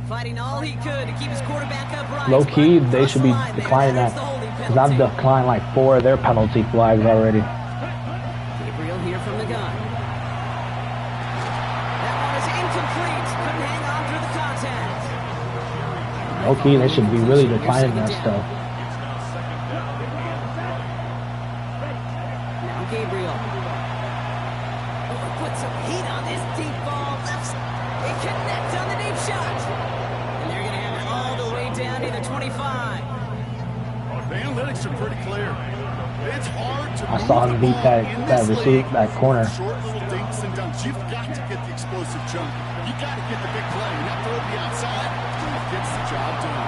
Fighting all he could to keep his quarterback upright. Low key, they should be declining that, because I've declined like 4 of their penalty flags already. Gabriel here from the gun. That one is incomplete. Couldn't hang on through the contact. Low key, they should be really declining that stuff. Now Gabriel. Oh, put some heat on this deep ball. Left. They connect on the deep shot. And they're going to have it all the way down to the 25. The analytics are pretty clear. It's hard to I saw him beat that corner. Short little dinks and dunks. You've got to get the explosive jump. You got to get the big play. And that throw to the outside gets the job done.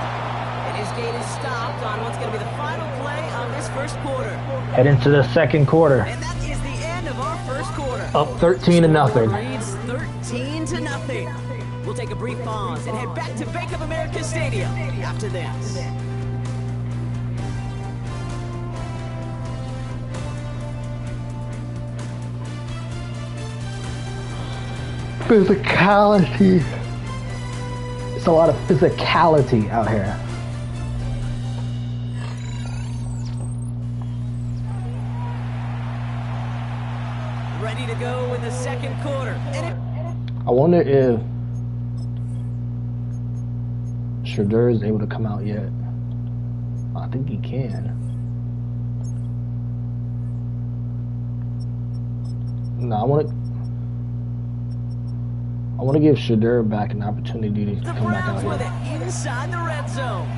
And his gate is stopped on what's going to be the final play of this first quarter. Head into the second quarter. And that is the end of our first quarter. Up 13-0. Reads 13-0. We'll take a brief pause and head back to Bank of America Stadium after this. Physicality. It's a lot of physicality out here. Ready to go in the second quarter. I wonder if Shadur is able to come out yet. I think he can. No, I want to give Shadur back an opportunity to come back out with here. it inside the red zone.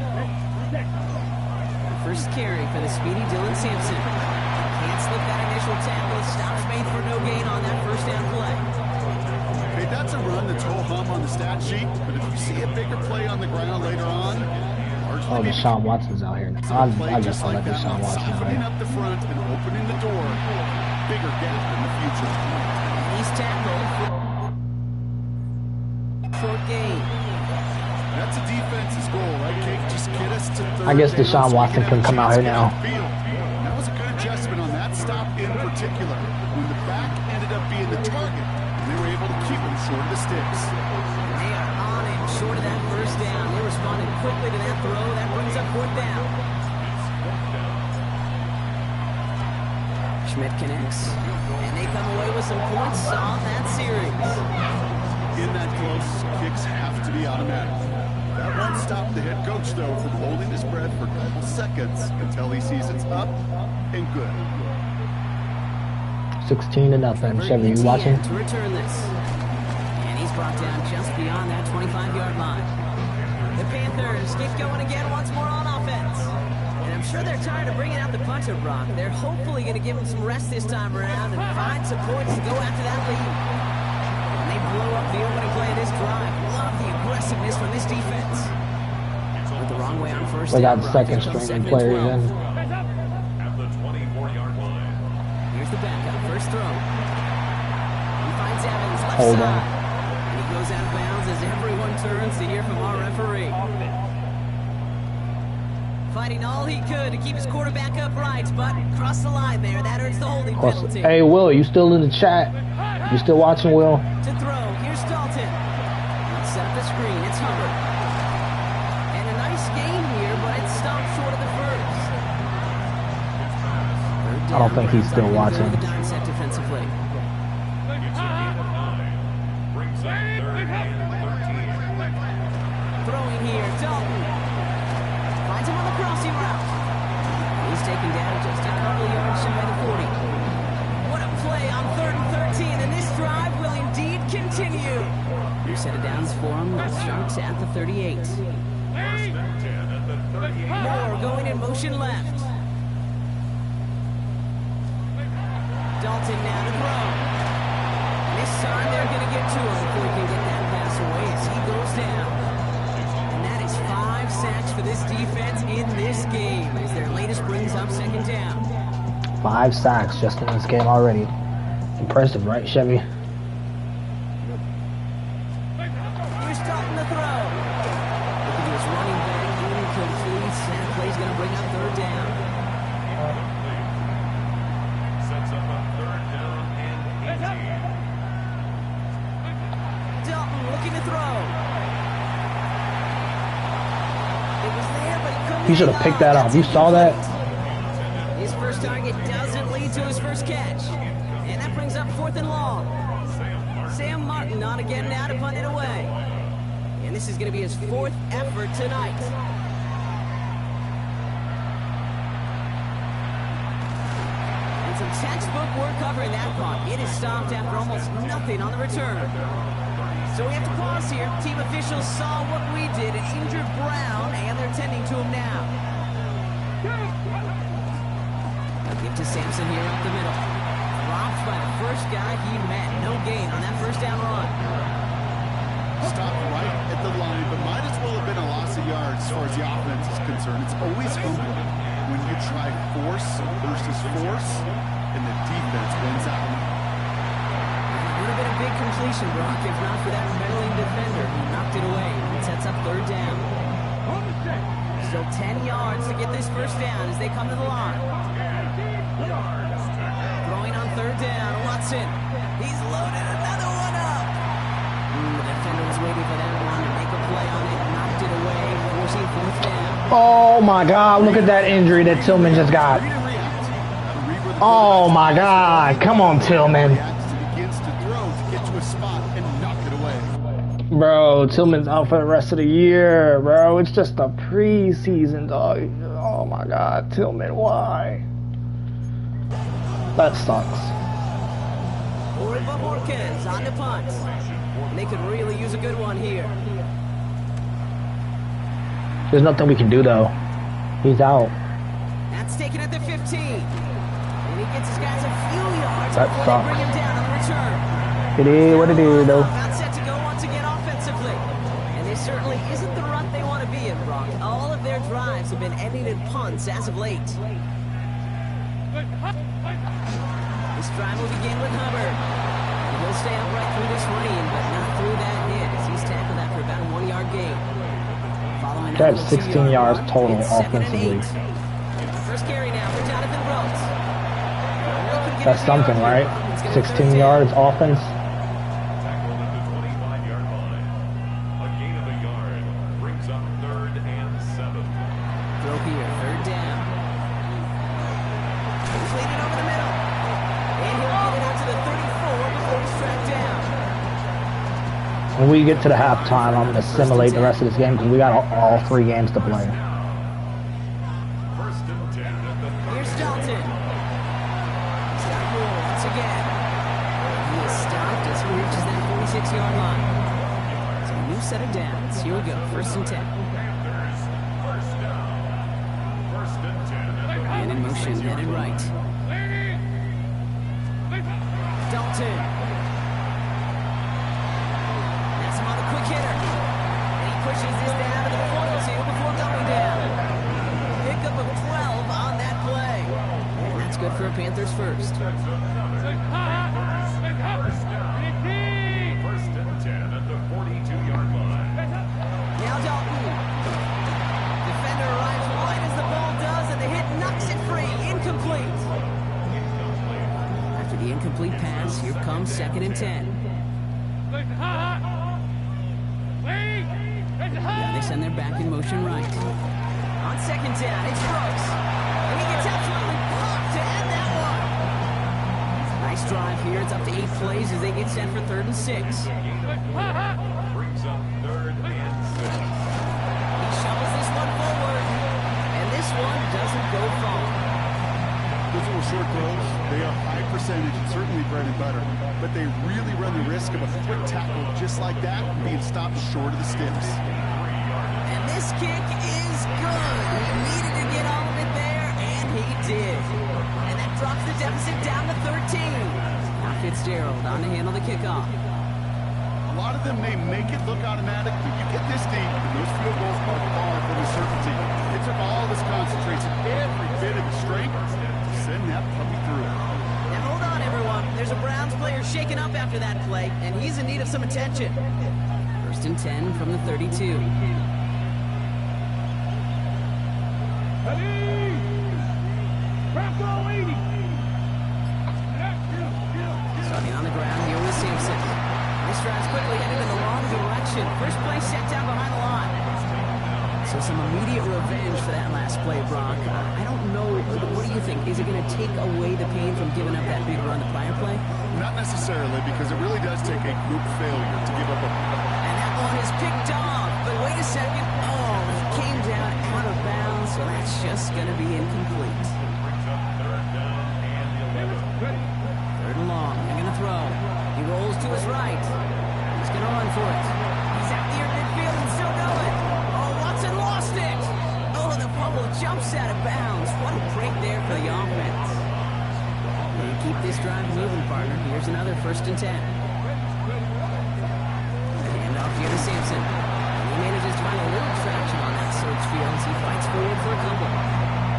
First carry for the speedy Dylan Sampson. Can't slip that initial tackle. Stops made for no gain on that first down play. Okay, that's a run that's ho-hum on the stat sheet, but if you see a bigger play on the ground later on, Oh, Deshaun Watson's out here. I just saw that Deshaun Watson out opening here. up the front and opening the door, bigger gap in the future. He's tackled for gain. That's a defense's goal, right, Kate? Just get us to third. I guess down Deshaun so we Watson can have can a come out chance here to get now. upfield. That was a good adjustment on that stop in particular. When the back ended up being the target, they were able to keep him short of the sticks. They are on him short of that first down. They responded quickly to that throw. That brings up fourth down. Schmidt connects. And they come away with some points on that series. In that close, kicks have to be automatic. That won't stop the head coach, though, from holding his breath for a couple seconds until he sees it's up and good. 16-0. Chevy, you watching? To return this. And he's brought down just beyond that 25-yard line. The Panthers get going again once more on offense. And I'm sure they're tired of bringing out the punter, Brock. They're hopefully going to give him some rest this time around and find some points to go after that lead. And they blow up the opening play of this drive. Love the aggressiveness from this defense. Went the wrong way on first They down. got second string players in. At the 24-yard line. Here's the backup. First throw. He finds Evans left Hold side. on. And he goes out of bounds as everyone turns to hear from our referee. Fighting all he could to keep his quarterback upright, but crossed the line there. That earns the holding penalty. Hey, Will, you still in the chat? You still watching, Will? To throw. Here's Dalton. Let's set up the screen. It's Hubbard. And a nice gain here, but it's stopped short of the first. I don't think he's still watching. The dime set defensively. Brings up 3rd and 13. Throwing here, Dalton. Finds him on the crossing route. He's taken down just a couple yards shy of the 40. What a play on 3rd and 13, and this drive will indeed continue. New set of downs for him. Starts at the 38. 1st and 10 at the 38. Moore going in motion left. Dalton now to throw. This time they're going to get to him before he can get that pass away as he goes down. And that is 5 sacks for this defense in this game as their latest brings up 2nd down. 5 sacks just in this game already. Impressive, right, Chevy? Here's Dalton to throw. Look at this running back incomplete. Sack play's going to bring up 3rd down. Sets up a 3rd down and 18. Dalton looking to throw. It was there, but he couldn't. He should have picked that up. You saw that? His first target doesn't lead to his first catch. And that brings up 4th and long. Sam Martin on again now to punt it away. And this is going to be his 4th effort tonight. And some textbook work covering that punt. It is stopped after almost nothing on the return. So we have to pause here. Team officials saw what we did and injured Brown, and they're tending to him now. Give to Sampson here up the middle. Dropped by the first guy he met. No gain on that first down run. Stopped right at the line, but might as well have been a loss of yards as far as the offense is concerned. It's always humbling when you try force versus force, and the defense wins out. It would have been a big completion, Brock, if not for that meddling defender who knocked it away. It sets up 3rd down. Still 10 yards to get this first down as they come to the line. Throwing on 3rd down, Watson. He's loaded another one up. The defender was waiting for that one to make a play on it. Knocked it away, forcing 4th down. Oh my God, look at that injury that Tillman just got. Oh my God, come on Tillman. Bro, Tillman's out for the rest of the year, bro. It's just a preseason, dog. Oh my God, Tillman, why? That sucks. Orba Horkins on the punt. And they could really use a good one here. There's nothing we can do though. He's out. That's taken at the 15. And he gets his guys a few yards That before sucks. they bring him down on the return. It is what it is though. About set to go once again offensively. And this certainly isn't the rut they want to be in, Brock. All of their drives have been ending in punts as of late. This drive will begin with Hubbard. And he'll stay upright through this rain, but not through that hit as he's tackled after about a 1-yard gain. Following That's up, 16 yards total it's 2nd and offensively. 8. First carry now for Jonathan Rhodes. That's something, right? 16 yards offense. Tackled at the 25-yard line. A gain of a yard brings up 3rd and 7. Throw here, 3rd down. He's leading over the middle. And he'll get it out to the 34 before he's tracked down. When we get to the halftime, I'm going to simulate the rest of this game because we got all 3 games to play. 1st and 10 at the 30. Here's Dalton. He's got a roll once again. set of downs. Here we go, 1st and 10. Panthers, first down. 1st and 10. And in motion, headed right. Dalton. That's him on the quick hitter. And he pushes this down to the foil seal before going down. Pickup of 12 on that play. And that's good for a Panthers first. First down. 1st and 10 at the 42-yard line. Now Dalton. Defender arrives right as the ball does, and the hit knocks it free. Incomplete. After the incomplete pass, here comes 2nd and 10. Now they send their back in motion right. On 2nd down, it's Brooks. And he gets absolutely popped to end that one. Nice drive here. It's up to 8 plays as they get set for 3rd and 6. Brings up 3rd and 6. He shovels this one forward. And this one doesn't go far. Those little short throws, they are high percentage and certainly bread and butter, but they really run the risk of a quick tackle just like that being stopped short of the sticks. And this kick is good. He needed to get all of it there, and he did. And that drops the deficit down to 13. Now Fitzgerald on to handle the kickoff. A lot of them may make it look automatic, but you get this deep, and those field goals are far from a certainty. It took all this concentration, every bit of the strength, to send that puppy through. Now hold on, everyone. There's a Browns player shaken up after that play, and he's in need of some attention. 1st and 10 from the 32. Starting on the ground here with Sampson. This drive's quickly headed in the wrong direction. First play set down behind the line. So some immediate revenge for that last play, Brock. I don't know. What do you think? Is it going to take away the pain from giving up that big run the prior play? Not necessarily, because it really does take a group failure to give up a... And that one is picked off. But wait a second. Oh, he came down out of bounds, so that's just going to be incomplete. Brings up 3rd down and 11. 3rd and long. They're going to throw. He rolls to his right. He's going to run for it. He's out near midfield and still going. Oh, Watson lost it. Oh, the bubble jumps out of bounds. What a break there for the offense. They keep this drive moving, partner. Here's another 1st and 10. And off here to Sampson. And he manages to find a little traction on that search field as he fights forward for a couple.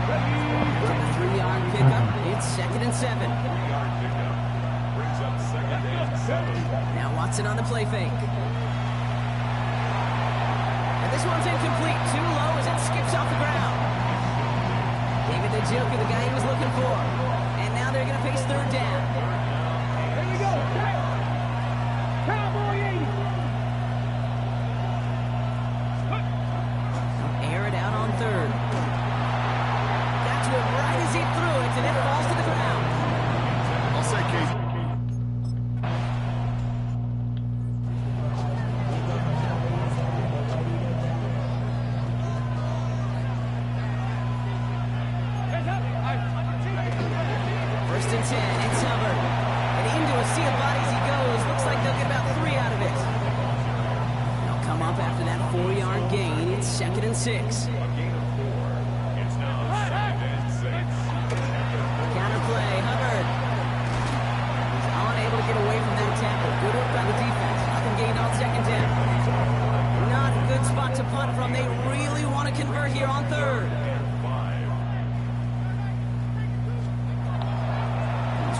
After the 3-yard pickup, it's 2nd and 7. 3-yard pickup. Brings up 2nd and 7. Now Watson on the play fake. And this one's incomplete. Too low as it skips off the ground. David the Joker, the guy he was looking for. And now they're going to face 3rd down. Here we go. Cowboy 80. Air it out on 3rd. Got to it right as he threw it, and it falls to the ground. I'll say, Casey. First and 10, it's Hubbard. And into a sea of bodies he goes. Looks like they'll get about 3 out of it. They'll come up after that 4-yard gain. It's 2nd and 6. A gain of 4. It's now 2nd and 6. Counter play, Hubbard. He's unable to get away from that tackle. Good work by the defense. Nothing gained on 2nd down. Not a good spot to punt from. They really want to convert here on 3rd.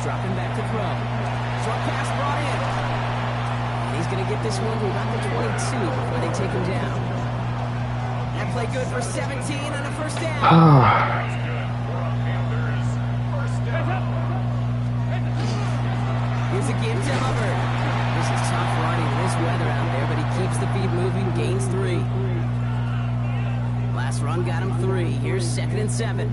Dropping back to throw. Short pass brought in. And he's going to get this one to about the 22 before they take him down. That play good for 17 and a 1st down. Here's a give to Hubbard. This is tough running in this weather out there, but he keeps the feet moving, gains 3. Last run got him 3. Here's 2nd and 7.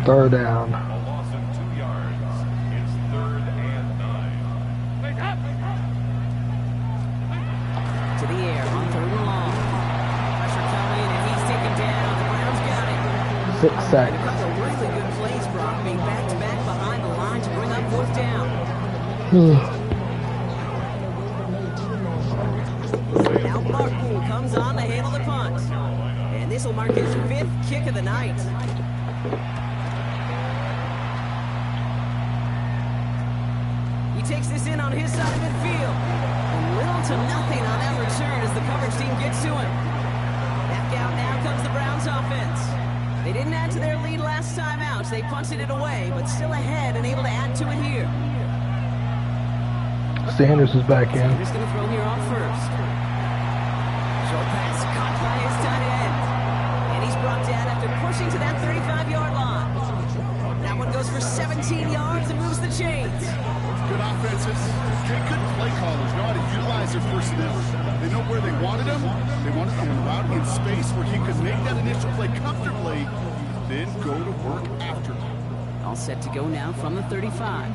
Third down. A loss of 2 yards. It's 3rd and 9. To the air on 3rd and long. Pressure coming, and he's 6 sacks. A couple of really good plays, Brock, being back-to-back behind the line to bring up 4th down. Now Martin comes on to handle the punt. And this will mark his 5th kick of the night. He takes this in on his side of midfield. And little to nothing on that return as the coverage team gets to him. Back out now comes the Browns offense. They didn't add to their lead last time out. They punted it away, but still ahead and able to add to it here. Sanders is back in. Sanders going to throw here on first. Short pass caught by his tight end. And he's brought down after pushing to that 35-yard line. That one goes for 17 yards and moves the chains. Good offenses. Good play callers know how to utilize their personnel. They know where they wanted him. They wanted him out in space where he could make that initial play comfortably, then go to work after. All set to go now from the 35.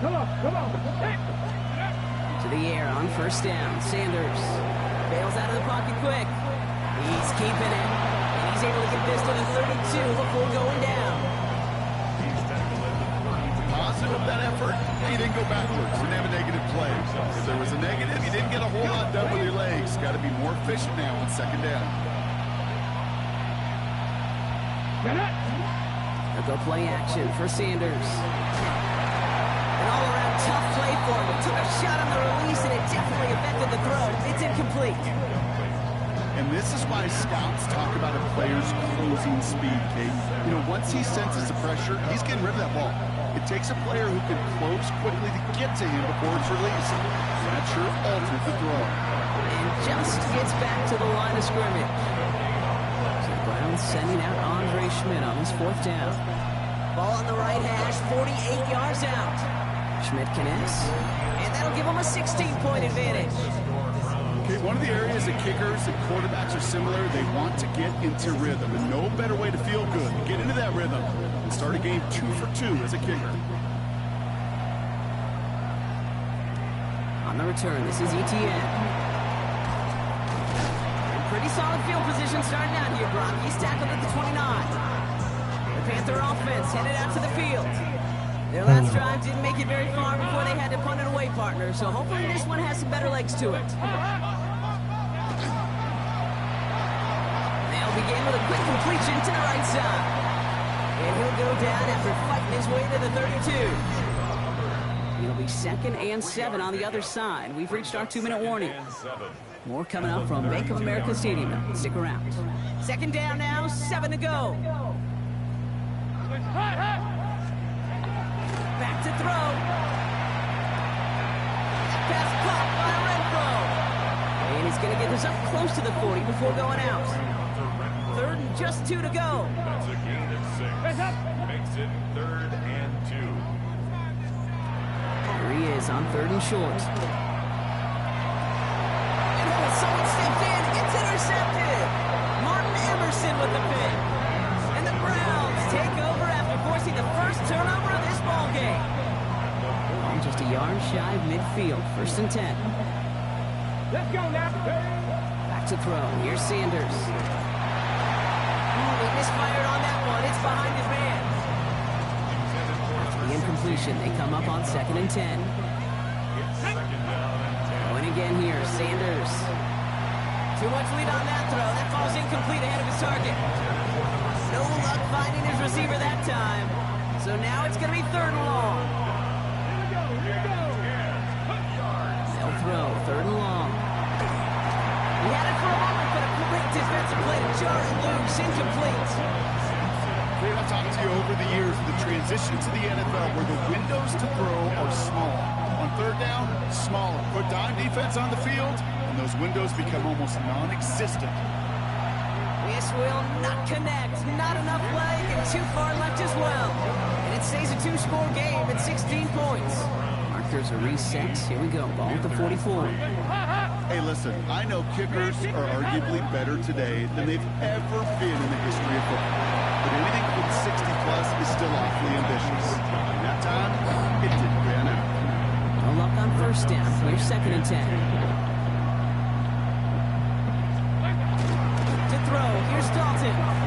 Come on. To the air on first down. Sanders bails out of the pocket quick. He's keeping it. And he's able to get this to the 32 before going down. Positive of that effort, he didn't go backwards. Didn't have a negative play. If there was a negative, you didn't get a whole lot done with your legs. Got to be more efficient now on 2nd down. They'll go play action for Sanders. An all-around tough play for him. He took a shot on the release, and it definitely affected the throw. It's incomplete. And this is why scouts talk about a player's closing speed, Kate. You know, once he senses the pressure, he's getting rid of that ball. It takes a player who can close quickly to get to him before it's released. That sure altered the throw. And just gets back to the line of scrimmage. So the Browns sending out Andre Schmidt on his 4th down. Ball on the right hash, 48 yards out. Schmidt connects, and that'll give him a 16-point advantage. Okay, one of the areas that kickers and quarterbacks are similar, they want to get into rhythm. And no better way to feel good, get into that rhythm, and start a game 2 for 2 as a kicker. On the return, this is ETN. Pretty solid field position starting out here, Brock. He's tackled at the 29. The Panther offense headed out to the field. Their last drive didn't make it very far before they had to punt it away, partner. So hopefully this one has some better legs to it. They'll begin with a quick completion to the right side. And he'll go down after fighting his way to the 32. It'll be 2nd and 7 on the other side. We've reached our 2-minute warning. More coming up from Bank of America Stadium. Stick around. 2nd down now, 7 to go. Back to throw. Pass caught by Renfro. And he's going to get this up close to the 40 before going out. 3rd and just 2 to go. That's a gain of 6. Makes it 3rd and 2. Here he is on 3rd and short. And someone stepped in. It's intercepted. Martin Emerson with the pick. And the Browns take over after forcing the first turnover of this ball game. Ball just a yard shy of midfield. 1st and 10. Let's go now. Back to throw. Here's Sanders. He misfired on that one. It's behind his man. After the incompletion, they come up on 2nd and 10. Going again here, Sanders. Too much lead on that throw. That falls incomplete ahead of his target. No luck finding his receiver that time. So now it's going to be 3rd and long. They'll throw 3rd and long. He had it for a moment, but a great defensive play to jar it loose. Incomplete. I've talked to you over the years, the transition to the NFL where the windows to throw are small. On 3rd down, smaller. Put dime defense on the field, and those windows become almost non-existent. This will not connect. Not enough leg and too far left as well. And it stays a 2-score game at 16 points. Markers are reset. Here we go. Ball at the 44. Hey, listen, I know kickers are arguably better today than they've ever been in the history of football. But anything from 60-plus is still awfully ambitious. And that time, it didn't pan out. No luck on 1st down. Here's 2nd and 10. To throw. Here's Dalton.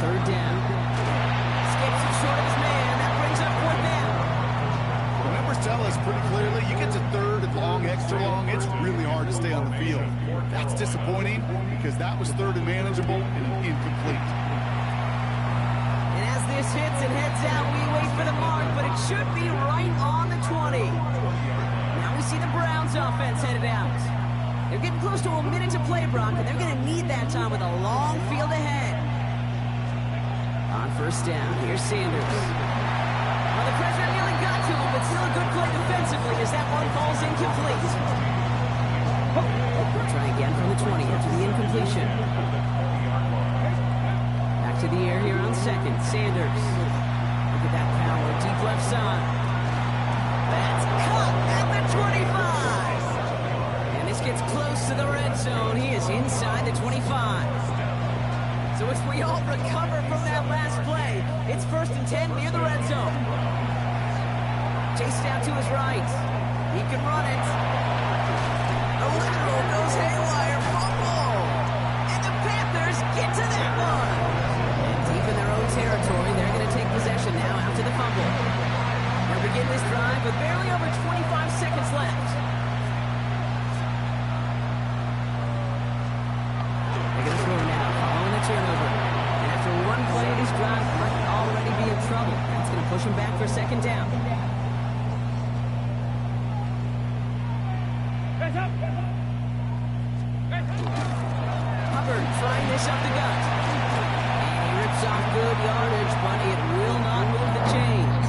third down. Skips it short of his man. That brings up fourth down. The numbers tell us pretty clearly, you get to third and long, extra long, it's really hard to stay on the field. That's disappointing because that was third and manageable and incomplete. And as this hits and heads out, we wait for the mark, but it should be right on the 20. Now we see the Browns offense headed out. They're getting close to a minute to play, Brock, and they're going to need that time with a long field ahead. On first down, here's Sanders. Well, the pressure nearly got to him, but still a good play defensively as that one falls incomplete. We'll try again from the 20 after the incompletion. Back to the air here on second. Sanders. Look at that power. Deep left side. That's caught at the 25. And this gets close to the red zone. He is inside the 25. So as we all recover from that last play, it's 1st and 10 near the red zone. Chase down to his right. He can run it. The lateral goes haywire. Fumble. And the Panthers get to that one. And deep in their own territory, they're going to take possession now after the fumble. They'll begin this drive with barely over 25 seconds left. They're going to throw now, following the turnover. And after one play, this drive might already be in trouble. That's going to push him back for second down. Hubbard trying this up the gut. And he rips off good yardage, but it will not move the chains.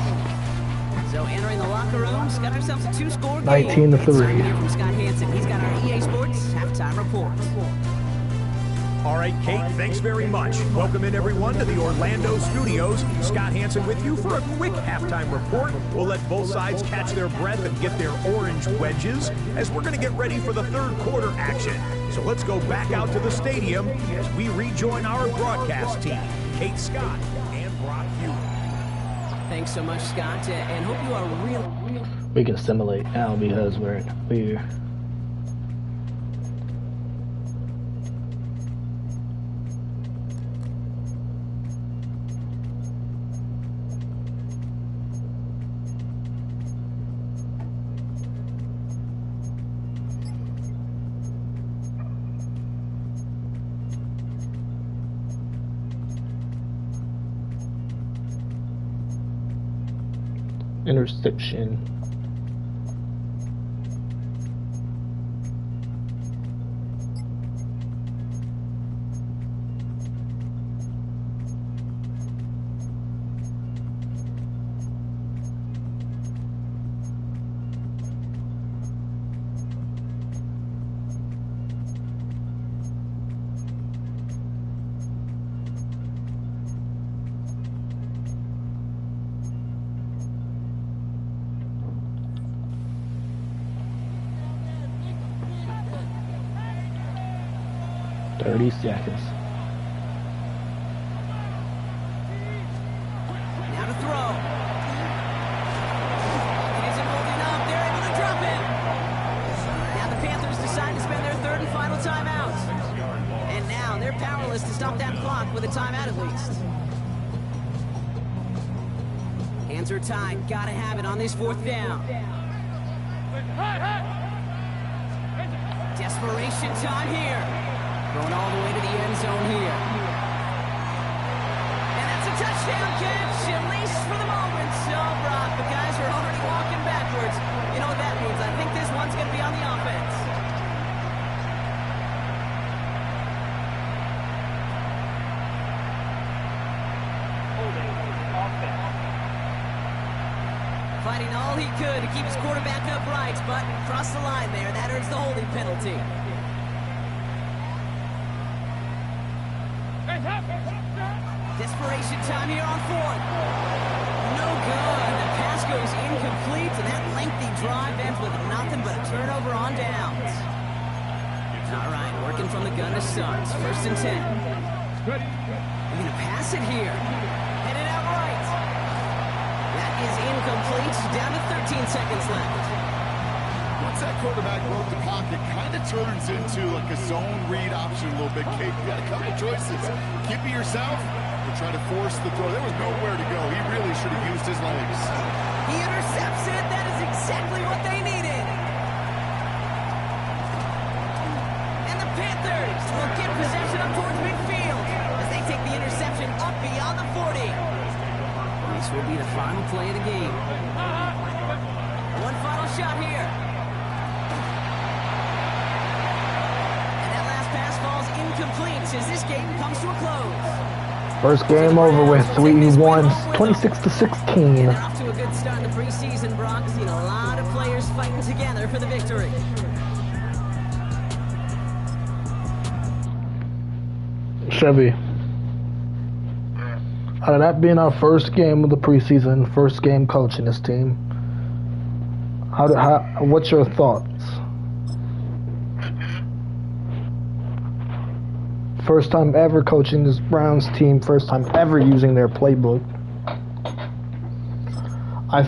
So entering the locker room, got ourselves a 2-score game. 19-3. It's time to hear from Scott Hansen. He's got our EA Sports halftime report. All right, Kate, thanks very much. Welcome in, everyone, to the Orlando studios. Scott Hansen with you for a quick halftime report. We'll let both sides catch their breath and get their orange wedges as we're going to get ready for the third quarter action. So let's go back out to the stadium as we rejoin our broadcast team, Kate Scott and Brock Hughes. Thanks so much, Scott, and hope you are real. We can simulate now because we're interception. Thirty seconds. Now to throw. He isn't holding up. They're able to drop him. Now the Panthers decide to spend their third and final timeout. And now they're powerless to stop that clock with a timeout at least. Hands are tied. Gotta have it on this fourth down. Desperation time here. Going all the way to the end zone here. And that's a touchdown catch, at least for the moment. So, Brock, the guys are already walking backwards. You know what that means? I think this one's going to be on the offense. Fighting all he could to keep his quarterback upright, but crossed the line there. That earns the holding penalty. Desperation time here on fourth. No good. The pass goes incomplete, and that lengthy drive ends with nothing but a turnover on downs. All right, working from the gun to Suggs. 1st and 10. They're going to pass it here. Headed out right. That is incomplete. Down to 13 seconds left. Once that quarterback broke the pocket, kind of turns into like a zone read option a little bit, Kate. You got a couple choices. Keep it yourself to try to force the throw. There was nowhere to go. He really should have used his legs. He intercepts it. That is exactly what they needed. And the Panthers will get possession up towards midfield as they take the interception up beyond the 40. This will be the final play of the game. One final shot here. And that last pass falls incomplete as this game comes to a close. First game over with. We won 26-16. Off to a good start in the preseason, Brock. Seen a lot of players fighting together for the victory. Chevy, out of that being our first game of the preseason, first game coaching this team, what's your thoughts? First time ever coaching this Browns team, first time ever using their playbook. I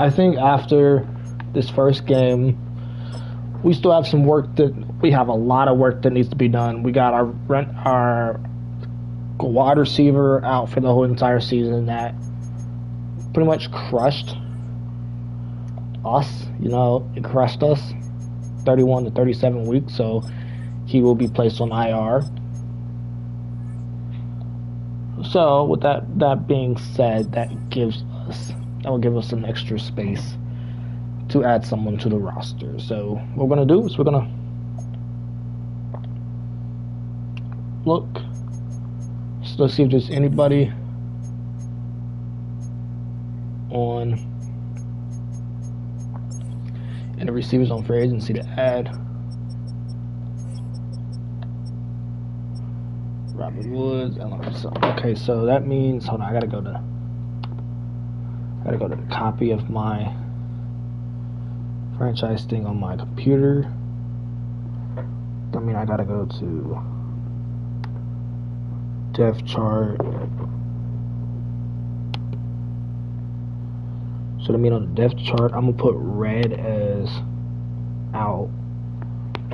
think after this first game, we still have some work we have a lot of work that needs to be done. We got our wide receiver out for the whole entire season that pretty much crushed us. It crushed us 31 to 37 weeks, so he will be placed on IR. So with that being said, that will give us some extra space to add someone to the roster. So what we're going to do is we're going to look. So let's see if there's anybody on and the receivers on free agency to add. Robert Woods. Okay, so that means, hold on, I gotta go to the copy of my franchise thing on my computer. I gotta go to depth chart. So on the depth chart, I'm gonna put red as out.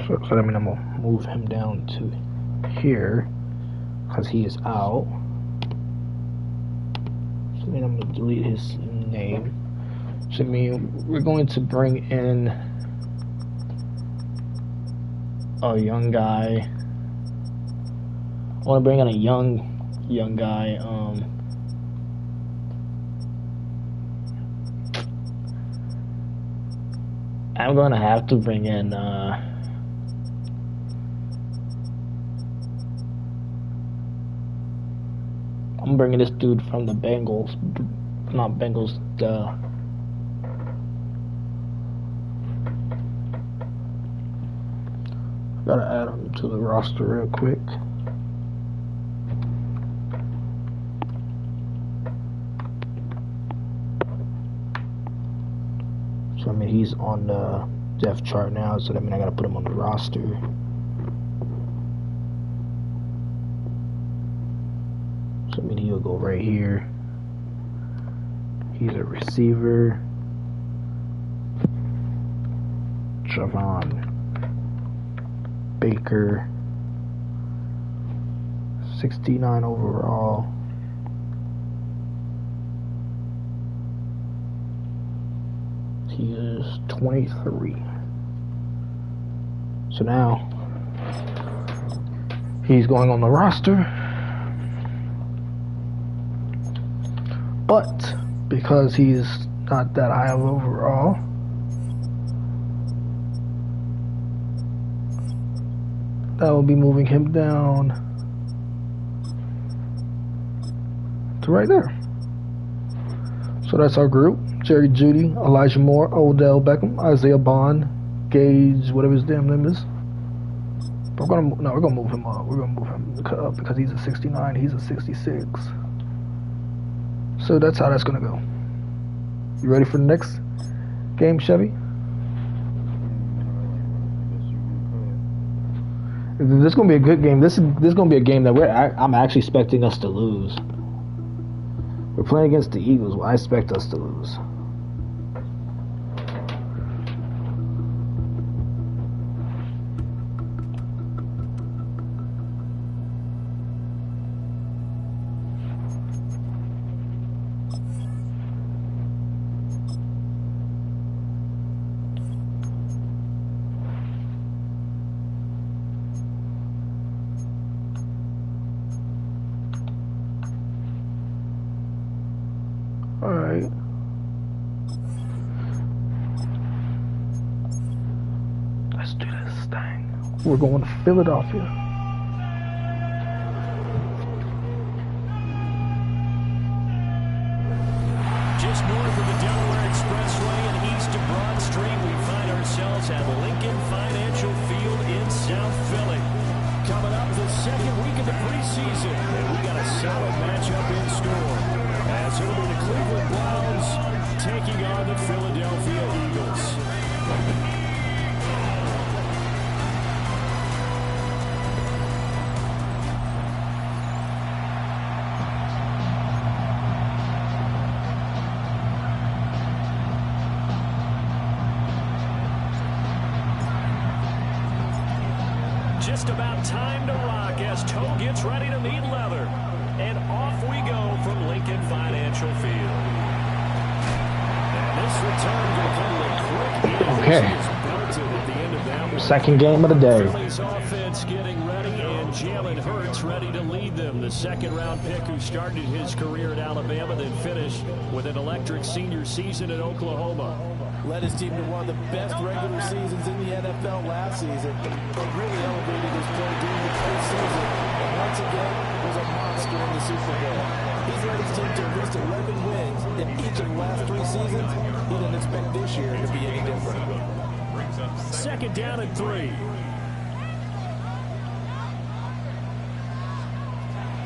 So I'm gonna move him down to here because he is out. So I'm gonna delete his name. So we're going to bring in a young guy. I want to bring in a young guy. I'm going to have to bring in I'm bringing this dude from the Bengals, not Bengals, gotta add him to the roster real quick. So he's on the depth chart now, so I gotta put him on the roster. So he'll go right here. He's a receiver. Javon Baker, 69 overall. He is 23. So now he's going on the roster. But because he's not that high of overall, that will be moving him down to right there. So that's our group. Jerry Jeudy, Elijah Moore, Odell Beckham, Isaiah Bond, Gage, whatever his damn name is. But we're gonna move him up. We're gonna move him up because he's a 69, he's a 66. So that's how that's gonna go. You ready for the next game, Chevy? This is gonna be a good game. This is gonna be a game that I'm actually expecting us to lose. We're playing against the Eagles. Well, I expect us to lose. this thing. We're going to Philadelphia. Just north of the Delaware Expressway and east of Broad Street, we find ourselves at Lincoln Financial Field in South Philly. Coming up the second week of the preseason, and we got a solid matchup in store. As it'll be the Cleveland Browns taking on the Philadelphia Eagles. Just about time to rock as Toe gets ready to meet leather. And off we go from Lincoln Financial Field. And this return will come with a quick. Okay. At the end of that one. Second game of the day. Philly's offense getting ready, and Jalen Hurts ready to lead them. The second-round pick who started his career at Alabama, then finished with an electric senior season at Oklahoma. Led his team to one of the best regular seasons in the NFL last season, but really elevated his play during the postseason, and once again was a monster in the Super Bowl. He's led his team to at least 11 wins in each of the last 3 seasons. He didn't expect this year to be any different. Second down and 3.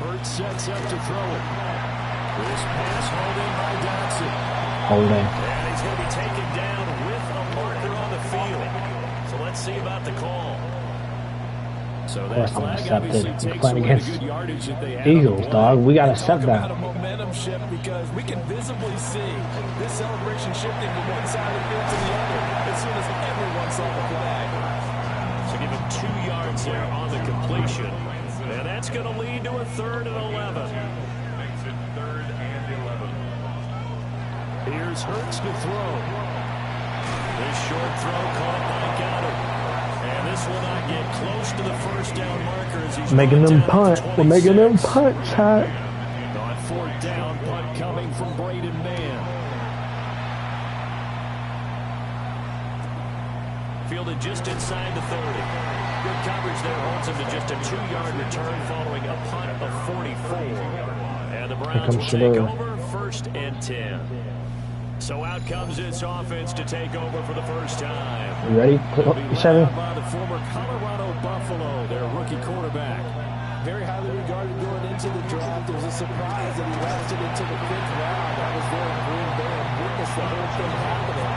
Hurts sets up to throw it. This pass hauled in by Dotson. Holding. And he's going to be taken down with a marker on the field. So let's see about the call. So that flag obviously takes away the good yardage that they had. Eagles, dog. We got to accept that. A momentum shift because we can visibly see this celebration shifting from one side of the field to the other as soon as everyone saw the flag. So give him 2 yards there on the completion. And that's going to lead to a 3rd and 11. Makes it 3rd and 11. Here's Hurts to throw. This short throw caught by Goddard. And this will not get close to the first down marker as he's making them punt. We're making them punt, Chad. On 4th down, punt coming from Braden Mann. Fielded just inside the 30. Good coverage there holds him to just a 2-yard return following a punt of 44. And the Browns will take over 1st and 10. So out comes this offense to take over for the first time. You ready? 7. By the former Colorado Buffalo, their rookie quarterback. Very highly regarded going into the draft. It was a surprise that he lasted into the 5th round. I was there in Green Bay and witnessed the whole thing happening.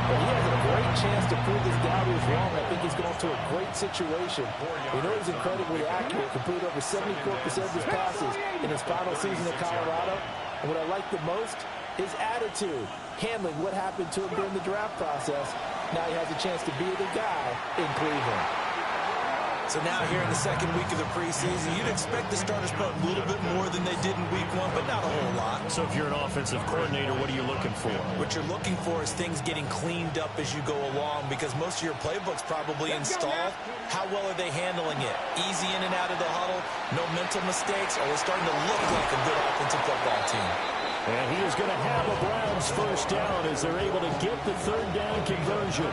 But he has a great chance to prove his doubters wrong. I think he's going to a great situation. We know he's incredibly accurate, completed over 74% of his passes in his final season at Colorado. And what I like the most, his attitude, handling what happened to him during the draft process. Now he has a chance to be the guy in Cleveland. So now here in the second week of the preseason, you'd expect the starters to put a little bit more than they did in week 1, but not a whole lot. So if you're an offensive coordinator, what are you looking for? What you're looking for is things getting cleaned up as you go along, because most of your playbook's probably installed. How well are they handling it? Easy in and out of the huddle, no mental mistakes, or are they starting to look like a good offensive football team? And he is going to have a Browns first down as they're able to get the 3rd down conversion.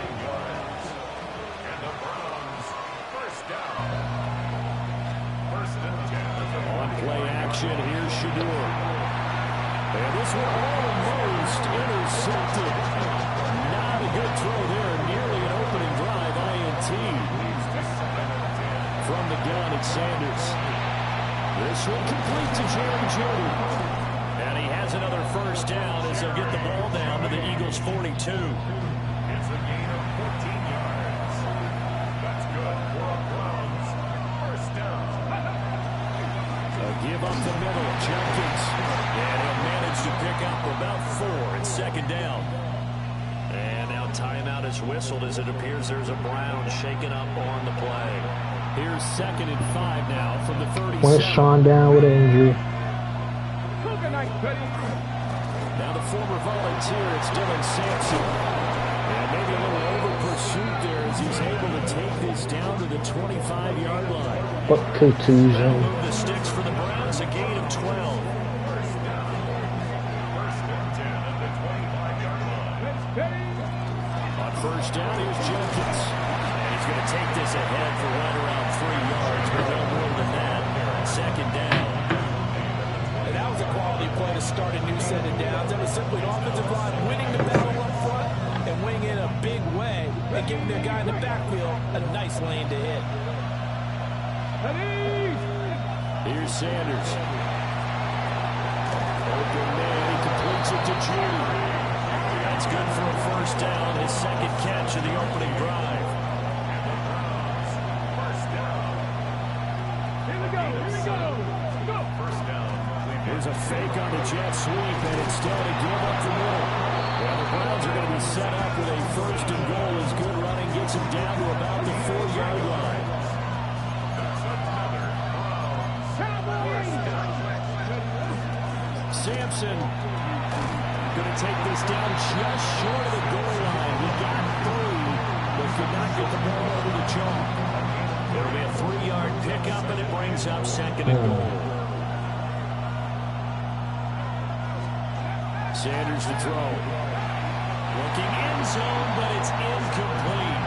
On play action, here's Shador. And this one almost intercepted. Not a good throw there. Nearly an opening drive, INT. From the gun, it's Sanders. This one complete to Jerry Jeudy. And he has another first down as they'll get the ball down to the Eagles' 42. It's a gain of 14 yards. That's good for a Browns first down. Give up the middle, Jenkins. And he'll manage to pick up about 4 in 2nd down. And now timeout is whistled as it appears there's a Brown shaken up on the play. Here's 2nd and 5 now from the 37. Where's Sean down with an injury? Now the former volunteer, it's Dylan Sampson. And maybe a little over pursuit there as he's able to take this down to the 25-yard line. What contusion? That'll move the sticks for the Browns, a gain of 12. First and 10 at the 25-yard line. On first down, here's Jenkins. And he's going to take this ahead for right around 3 yards, but no more than that. Second down. And that was a quality play to start a new set of downs. That was simply an offensive line winning the battle up front and winning in a big way and giving their guy in the backfield a nice lane to hit. Here's Sanders. Open man, he completes it to Judy. That's good for a first down, his second catch of the opening drive. Here we go. First down. There's a fake on the jet sweep, and instead a give up the middle. Well, the Browns are going to be set up with a first and goal as good running gets them down to about the 4-yard line. Sampson going to take this down just short of the goal line. He got 3, but could not get the ball over the chalk. It'll be a 3-yard pickup, and it brings up second and goal. Sanders to throw. Looking end zone, but it's incomplete.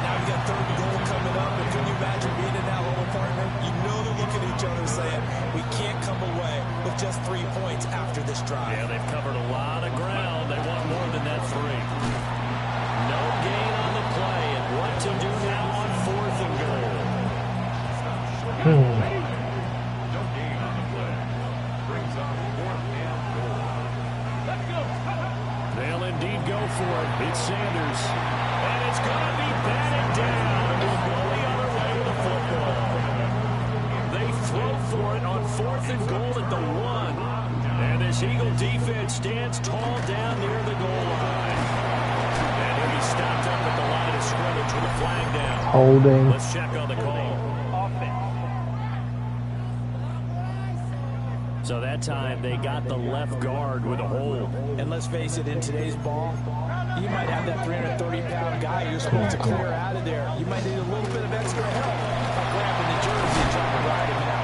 Now you got third and goal coming up, and can you imagine being in that little partner? You know they're looking at each other saying, we can't come away with just 3 points after this drive. Yeah, they've covered a lot of ground. They want more than that 3. No gain on the play, and what to do now on 4th and goal. No gain on the play. Brings up 4th and goal. Let's go. They'll indeed go for it. It's Sanders. And it's going to be batted down. We'll go the other way with the football. They throw for it on 4th and goal at the 1. And this Eagle defense stands tall down near the goal line. And he'll be stopped up at the line of scrimmage with a flag down. Holding. Let's check on the call. So that time they got the left guard with a hold. And let's face it, in today's ball, you might have that 330-pound guy you're supposed to clear out of there. You might need a little bit of extra help by grabbing the jersey and trying to ride him out.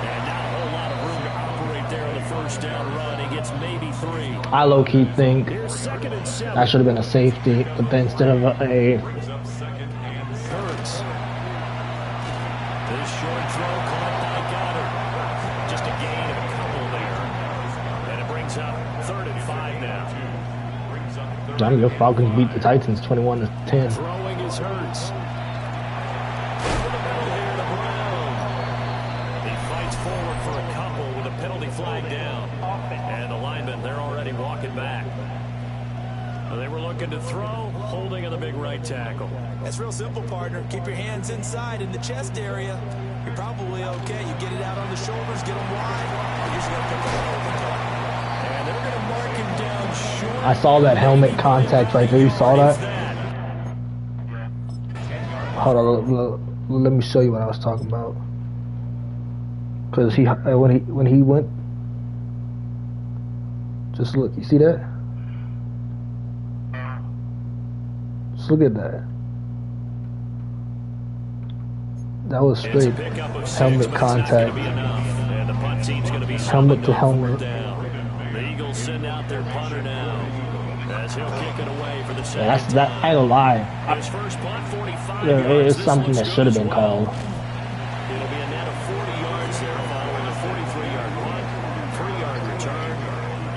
And not a whole lot of room to operate there on the first down run. He gets maybe 3. I low-key think Here's 2nd and 7. that should have been a safety, but then instead of a Hurts. This short throw caught by Goddard. Just a gain of a couple there. And it brings up 3rd and 5 now. Johnny, your Falcons beat the Titans 21-10. Throwing is Hurts. Over the middle here to Brown. He fights forward for a couple with a penalty flag down. And the linemen, they're already walking back. They were looking to throw, holding on the big right tackle. That's real simple, partner. Keep your hands inside in the chest area. You're probably okay. You get it out on the shoulders, get them wide. You're usually going to pick them up. And they're going to mark him down short. I saw that helmet contact right there. You saw that? Hold on, let me show you what I was talking about. Cause when he went, just look. You see that? Just look at that. That was straight helmet contact. Helmet to helmet. The Eagles send out their punter now. As he'll kick it away for the second. Yeah, that I ain't gonna lie. His first punt, 45 Yeah, yards. it's something that should have been called. It'll be a net of 40 yards there following a 43-yard punt, 3-yard return,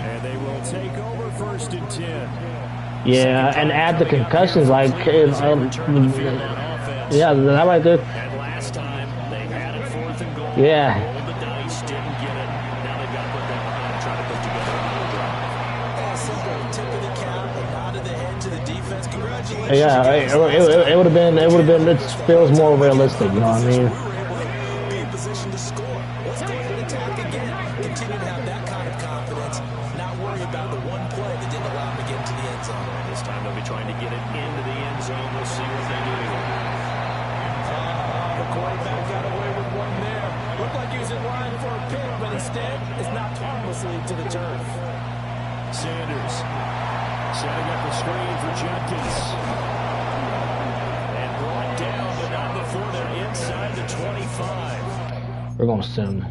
and they will take over 1st and 10. Yeah, and add the concussions, like, yeah, that right there. And last time they had it 4th and goal. Yeah. Rolled the dice, didn't get it. Now they've got to put that behind and try to put together another drive. Simple tip of the cap, a nod of the head to the defense. Congratulations. Yeah, it would have been. It feels more realistic. You know what I mean? Be in position to score. Let's go ahead and attack again. Continue to have that kind of confidence. Not worry about the one play that didn't allow him to get into the end zone. This time they'll be trying to get it into the end zone. We'll see what they do. The quarterback got away with one there. Looked like he was in line for a pick, but instead is knocked harmlessly to the turf. Sanders setting up the screen for Jenkins. And brought down, but not before they're inside the 25. We're gonna send him.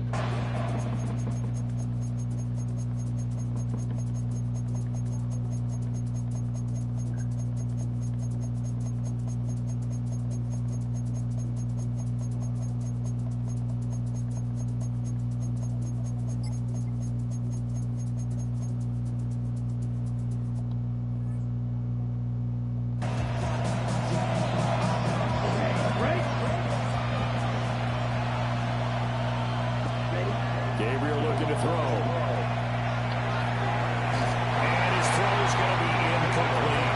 Gabriel looking to throw. And his throw is going to be incomplete.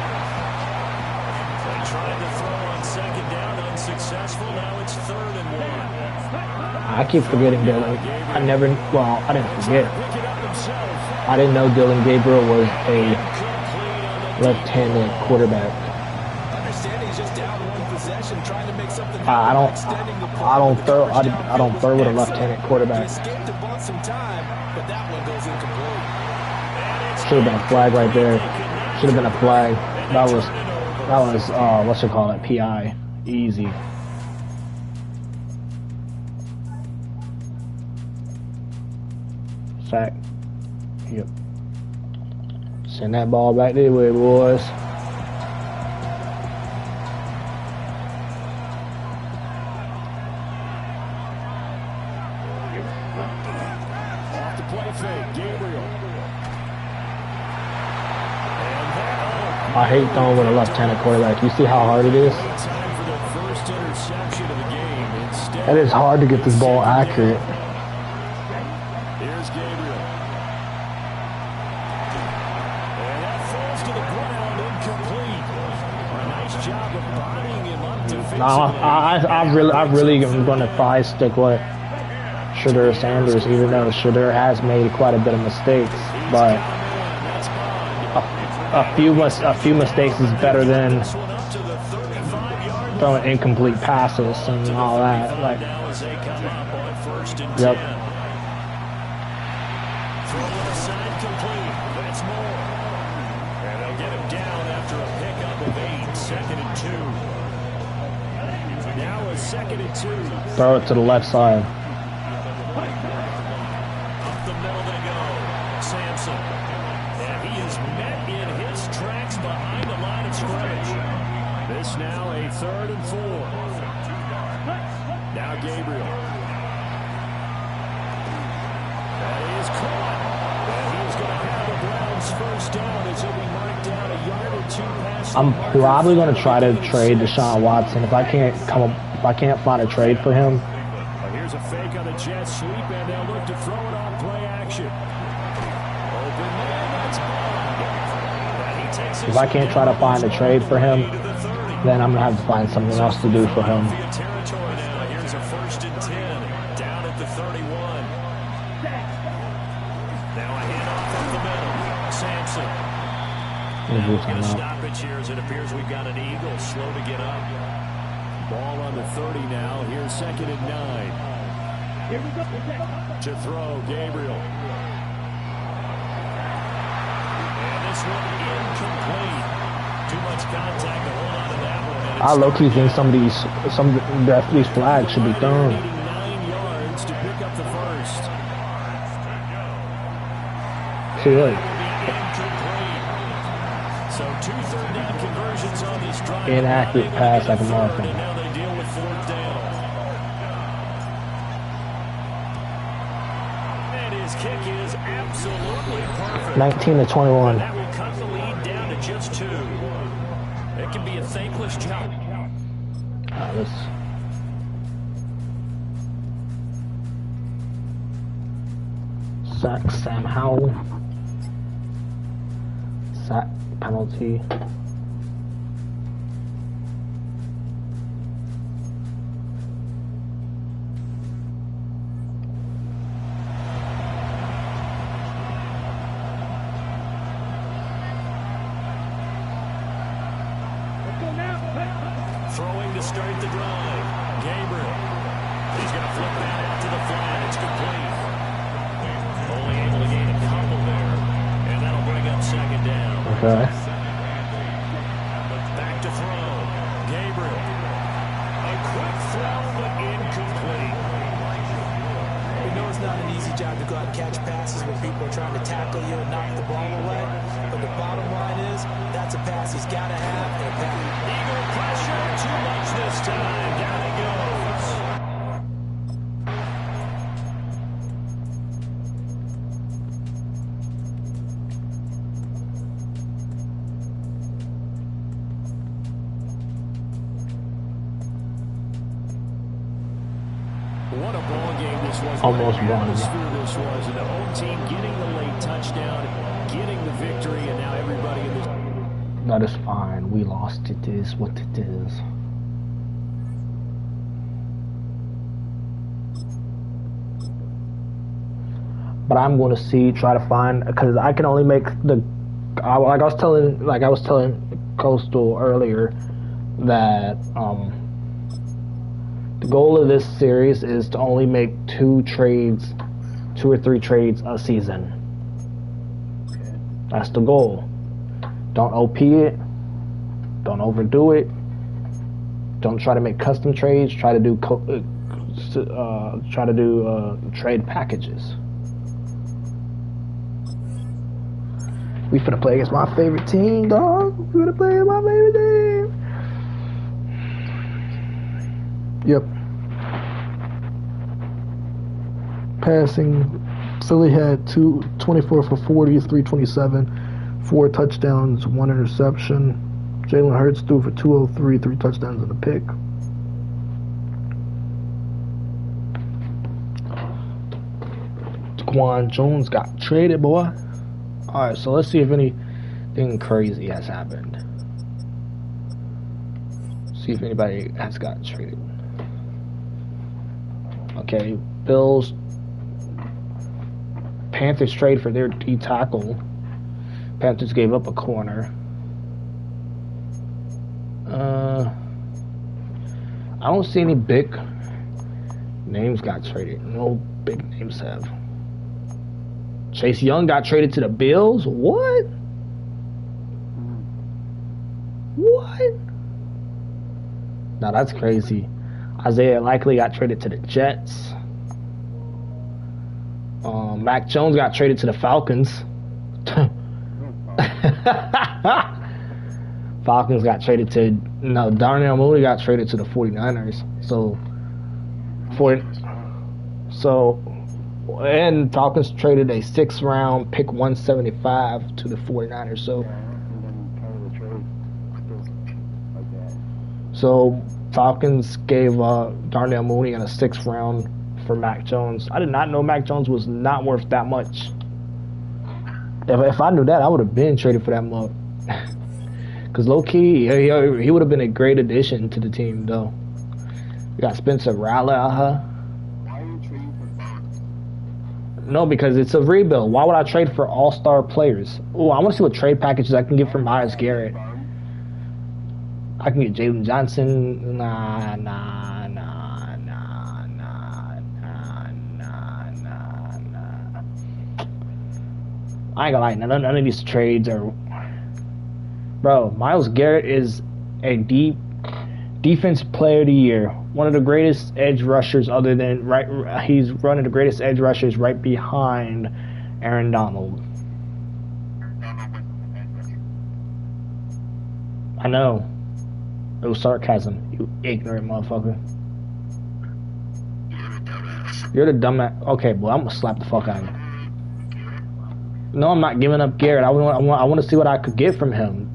They tried to throw on second down, unsuccessful. Now it's 3rd and 1. I keep forgetting Dylan. I didn't forget. I didn't know Dylan Gabriel was a left-handed quarterback. I don't throw with a left-handed quarterback. Should have been a flag right there. Should have been a flag. That was what you call it, PI. Easy. Sack. Yep. Send that ball back this way, boys. Off the play fake, Gabriel. I hate throwing with a left-handed quarterback. You see how hard it is? Time for the first interception of the game. Instead, It is hard to get this ball accurate. here's Gabriel. And that falls to the ground, incomplete. A nice job of bodying him up defensively. No, I really am going to probably stick with Shadur Sanders, even though Shadur has made quite a bit of mistakes. But a few mistakes is better than throwing incomplete passes and all that. Like, yep. Side complete. That's more. And they'll get him down after a pickup of 8. 2nd and 2. Now a 2nd and 2. Throw it to the left side. Up the middle they go. Sampson. And he is met in his tracks behind the line of scrimmage. This now a 3rd and 4. Now Gabriel. That is caught. And he's going to have the Browns first down as he'll be marked down a yard or 2 past. I'm probably going to try to trade Deshaun Watson if I can't find a trade for him. Here's a fake on the jet sweep, and they'll look to throw it on play action. Open man, that's Bond. And he takes If I can't try to find a trade for him, then I'm going to have to find something else to do for him. Territory now. Here's a 1st and 10 down at the 31. Now a handoff up the middle. Sampson. And a stoppage here as it appears we've got an Eagle slow to get up. Ball on the 30 now. Here's 2nd and 9. To throw, Gabriel. And this one incomplete. Too much contact to hold on to that one. I low-key think some of these flags should be thrown. 9 yards to pick up the first. Too late. So 2 third down conversions on this drive. Inaccurate pass like a motherfucker. And now they deal with 4th down. And his kick is absolutely perfect. 19 to 21. That will cut the lead down to just 2. It can be a thankless job. Sack Sam Howell. Sack penalty. Throwing to start the drive. Gabriel. He's going to flip that out to the flat. It's complete. Only able to gain a couple there. And that'll bring up 2nd down. Okay. Back to throw. Gabriel. A quick throw, but incomplete. We know it's not an easy job to go out and catch passes when people are trying to tackle you and knock the ball away. But the bottom line is, that's a pass he's got to have. And a pass. Eagle pressure. Too much this time. Down he goes. What a ball game this was. Almost what an won. atmosphere this was. And the home team getting the late touchdown, getting the victory, and now everybody in this. That is fine. We lost. It is what it is. But I'm going to try to find, because I can only make the, like I was telling Coastal earlier, that the goal of this series is to only make 2 or 3 trades a season. That's the goal. Don't OP it. Don't overdo it. Don't try to make custom trades. Try to do trade packages. We finna play against my favorite team, dog. We finna play against my favorite team. Yep. Passing, Philly had 24 for 40, 327, 4 touchdowns, 1 interception. Jalen Hurts threw for 203, 3 touchdowns and a pick. Daquan Jones got traded, boy. Alright, so let's see if anything crazy has happened. See if anybody has got traded. Okay, Bills. Panthers trade for their D tackle. Panthers gave up a corner. I don't see any big names got traded. No big names have. Chase Young got traded to the Bills? What? What? Now that's crazy. Isaiah Likely got traded to the Jets. Mac Jones got traded to the Falcons. Falcons got traded to... No, Darnell Mooney got traded to the 49ers. And Falcons traded a 6th round pick 175 to the 49ers. So Falcons gave Darnell Mooney and a 6th round for Mac Jones. I did not know Mac Jones was not worth that much. If I knew that, I would have been traded for that much. Because low-key, he would have been a great addition to the team, though. You got Spencer Rattler. No, because it's a rebuild. Why would I trade for all-star players? Oh, I want to see what trade packages I can get for Myles Garrett. I can get Jalen Johnson. Nah. I ain't gonna lie, none of these trades are... Bro, Myles Garrett is a defensive player of the year. One of the greatest edge rushers he's one of the greatest edge rushers right behind Aaron Donald. I know. It was sarcasm, you ignorant motherfucker. You're the dumbass. Okay, boy, I'm gonna slap the fuck out of you. No, I'm not giving up Garrett. I want to see what I could get from him.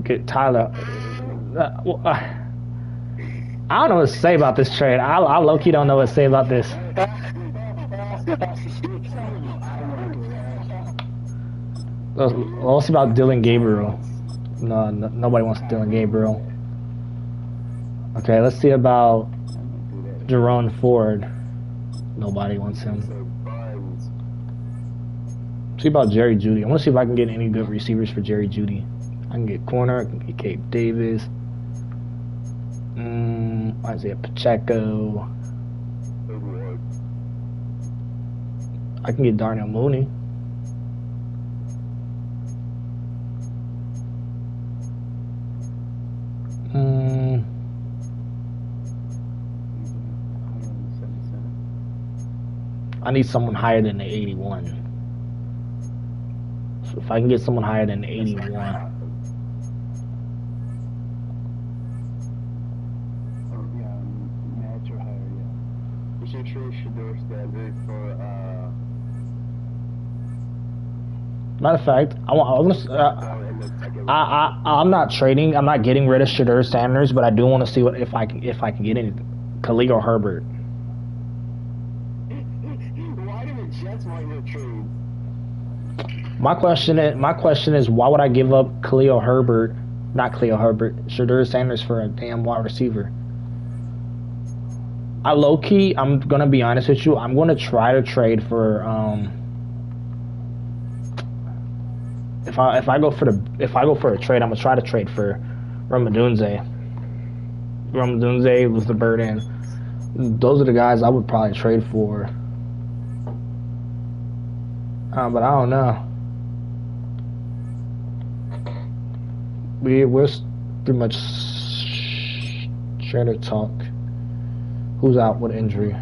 Get Tyler. I don't know what to say about this trade. I low-key don't know what to say about this. Let's see about Dylan Gabriel. No, nobody wants Dylan Gabriel. Okay, let's see about Jerome Ford. Nobody wants him. See about Jerry Jeudy. I want to see if I can get any good receivers for Jerry Jeudy. I can get corner. I can get Cape Davis. Isaiah Pacheco. I can get Darnell Mooney. I need someone higher than the 81. So if I can get someone higher than the 81. Matter of fact, I'm not trading. I'm not getting rid of Shedeur Sanders, but I do want to see if I can get anything. Khalil Herbert. Why do the Jets want your trade? My question is, why would I give up Khalil Herbert, not Khalil Herbert, Shadur Sanders for a damn wide receiver? I low key, I'm gonna be honest with you, I'm gonna try to trade for if I go for a trade, I'm gonna try to trade for Ramadunze. Ramadunze was the bird in. Those are the guys I would probably trade for. But I don't know. We're pretty much trying to talk. Who's out with injury?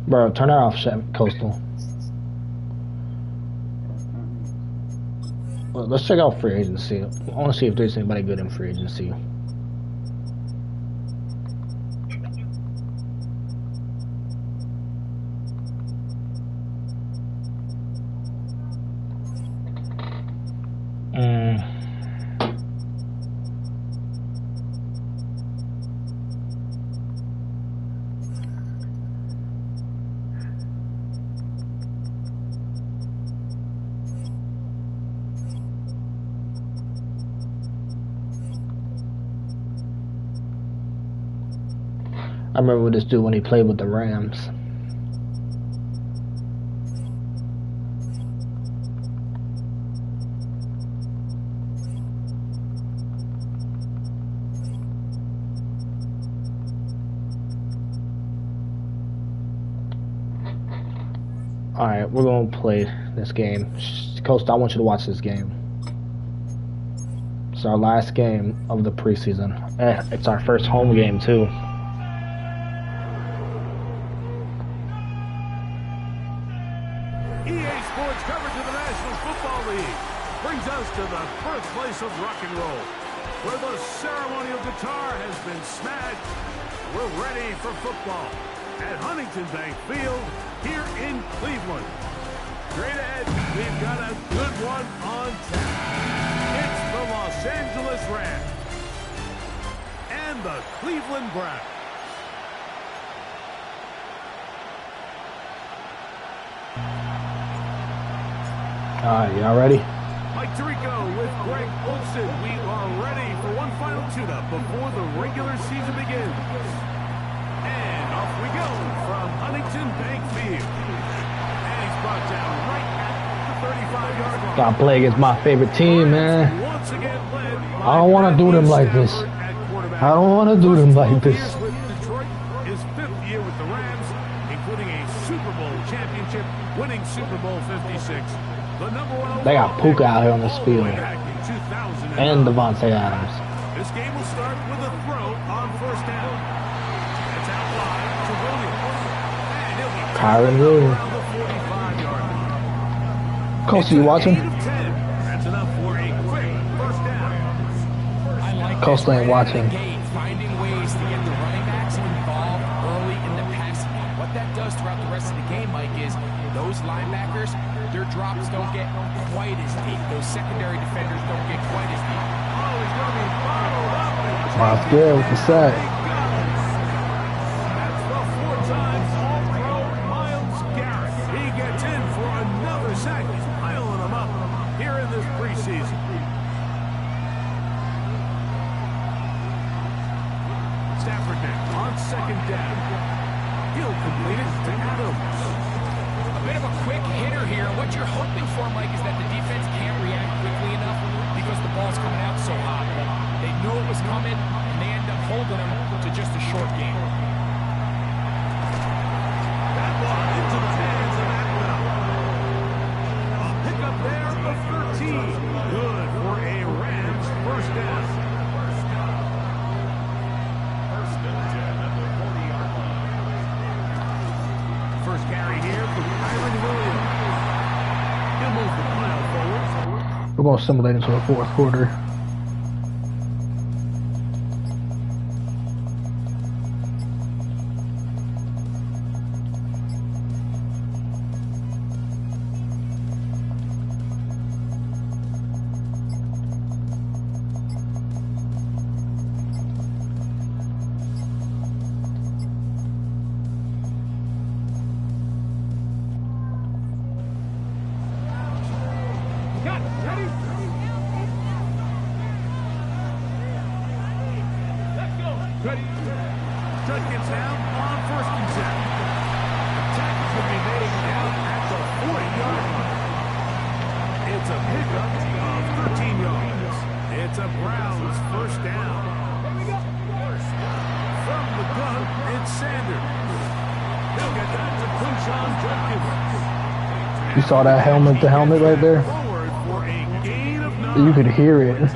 Bro, turn that off, Coastal. Well, let's check out free agency. I want to see if there's anybody good in free agency. I remember this dude when he played with the Rams. Alright, we're going to play this game. Coast, I want you to watch this game. It's our last game of the preseason. It's our first home game, too. To the birthplace of rock and roll, where the ceremonial guitar has been smashed. We're ready for football at Huntington Bank Field here in Cleveland. Straight ahead, we've got a good one on tap. It's the Los Angeles Rams and the Cleveland Browns. Alright, y'all ready? Mike Tirico with Greg Olson. We are ready for one final tune-up before the regular season begins. And off we go from Huntington Bank Field. And he's brought down right at the 35-yard line. Gotta play against my favorite team, man. Once again led I don't want to do them like this. I don't want to do them like this. Detroit, his 5th year with the Rams, including a Super Bowl championship, winning Super Bowl 56. They got Puka out here on this field. And Devontae Adams. This game will start with a throw on first down. It's out wide to Williams. Kyron Williams. Coach, you watching? That's enough for a quick first down. Coach ain't watching. Finding ways to get the running backs involved early in the passing game. What that does throughout the rest of the game, Mike, is those linebackers, their drops don't get quite as deep. Those secondary defenders don't get quite as deep. Oh, he's going to be followed up. That's good with the sack. That's the 4 times All-Pro Myles Garrett. He gets in for another sack. He's piling them up here in this preseason. Stafford now on second down. He'll complete it to Adams. A bit of a quick hitter here. What you're hoping for, Mike, is that the defense can't react quickly enough because the ball's coming out so hot. But they knew it was coming, and they end up holding them to just a short game. That ball into the hands of Atwell. A pickup there of 13. Good for a Rams first down. We're going to simulate into the fourth quarter. You saw that helmet to helmet right there? You could hear it.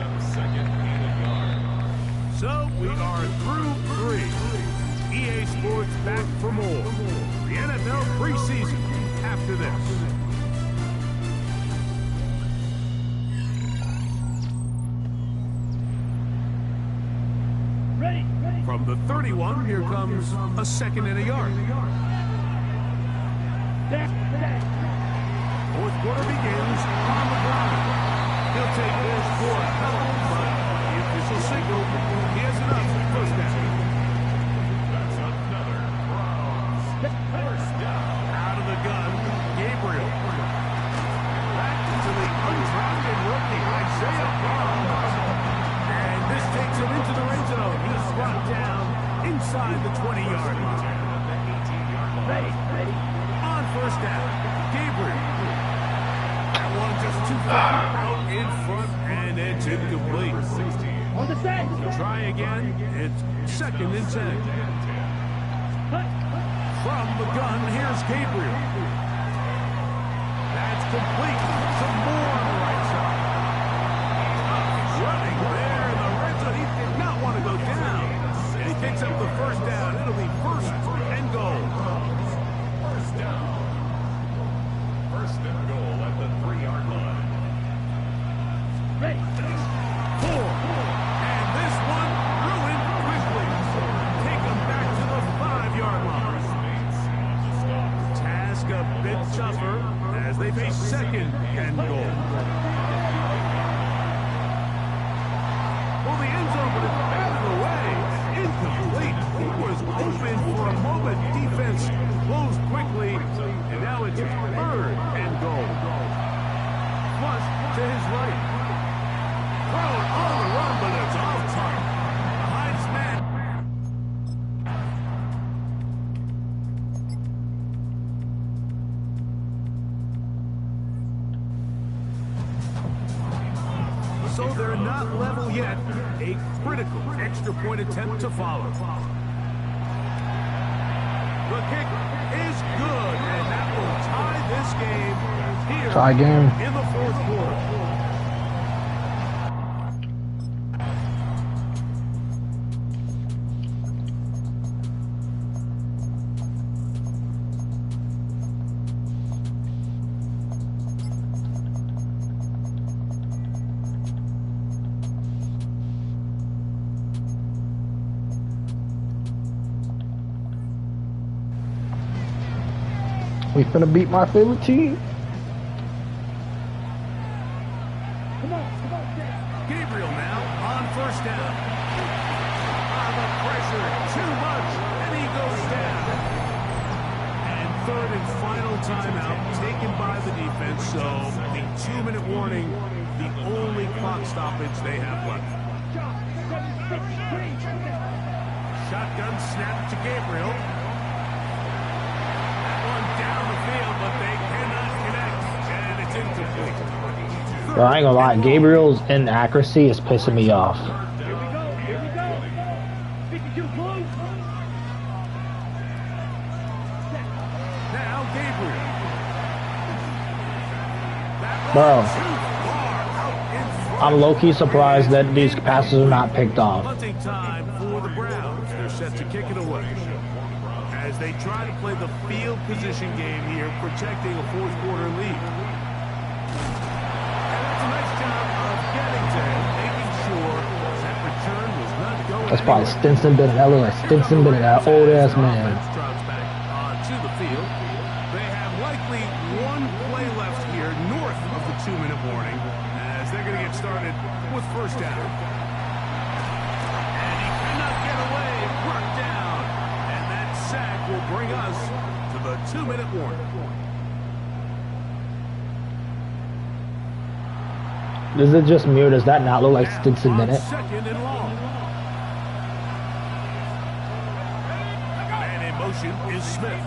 So we are through 3. EA Sports back for more. The NFL preseason after this. From the 31, here comes a second and a yard. Fourth quarter begins on the ground. He'll take this for a penalty, but the official signal, he has enough first down. That's another first down. Out of the gun, Gabriel. Back to the undrafted rookie, Isaiah Barnes. And this takes him into the red zone. He's brought down inside the 20-yard line. On first down, Gabriel. That one just too far out in front, and it's incomplete. On the set. Try again. It's second and 10. From the gun, here's Gabriel. That's complete. Some more on the right side. Running there in the red zone. He did not want to go down. And he picks up the first down. It'll be first and goal. First down. First and goal at the 3-yard line. Ready. 4. And this one ruined quickly. Take them back to the 5-yard line. Task a bit tougher as they face second and goal. Well, the end zone would have batted away. Incomplete. He was open for a moment. Defense closed quickly, and now it's third and goal. Flush to his right. Thrown on the run, but it's off target. Hides man. So they're not level yet. A critical extra point attempt to follow. The kick is good, and that will tie this game here Tie game. in the fourth quarter. We finna beat my favorite team. Gabriel now on first down. The pressure, too much, and he goes down. And third and final timeout taken by the defense, so the 2-minute warning, the only clock stoppage they have left. Shotgun snap to Gabriel. Down the field, but they cannot connect, and it's incomplete. Bro, I ain't gonna lie, Gabriel's inaccuracy is pissing me off. Here we go. 52 blue. Now Gabriel. Bro, I'm low-key surprised that these passes are not picked off. Punting time for the Browns. They're set to kick it away. As they try to play the field position game here, protecting a fourth quarter lead. And that's a nice job That's probably Stinson Bennett. That looks like Stinson Bennett, that old ass man. To the field. They have likely one play left here north of the 2-minute warning as they're going to get started with first down. And he cannot get away. Brought down. And that sack will bring us to the 2-minute warning. Is it just me or does that not look like Stinson Bennett? Second and long. Man in motion is Smith.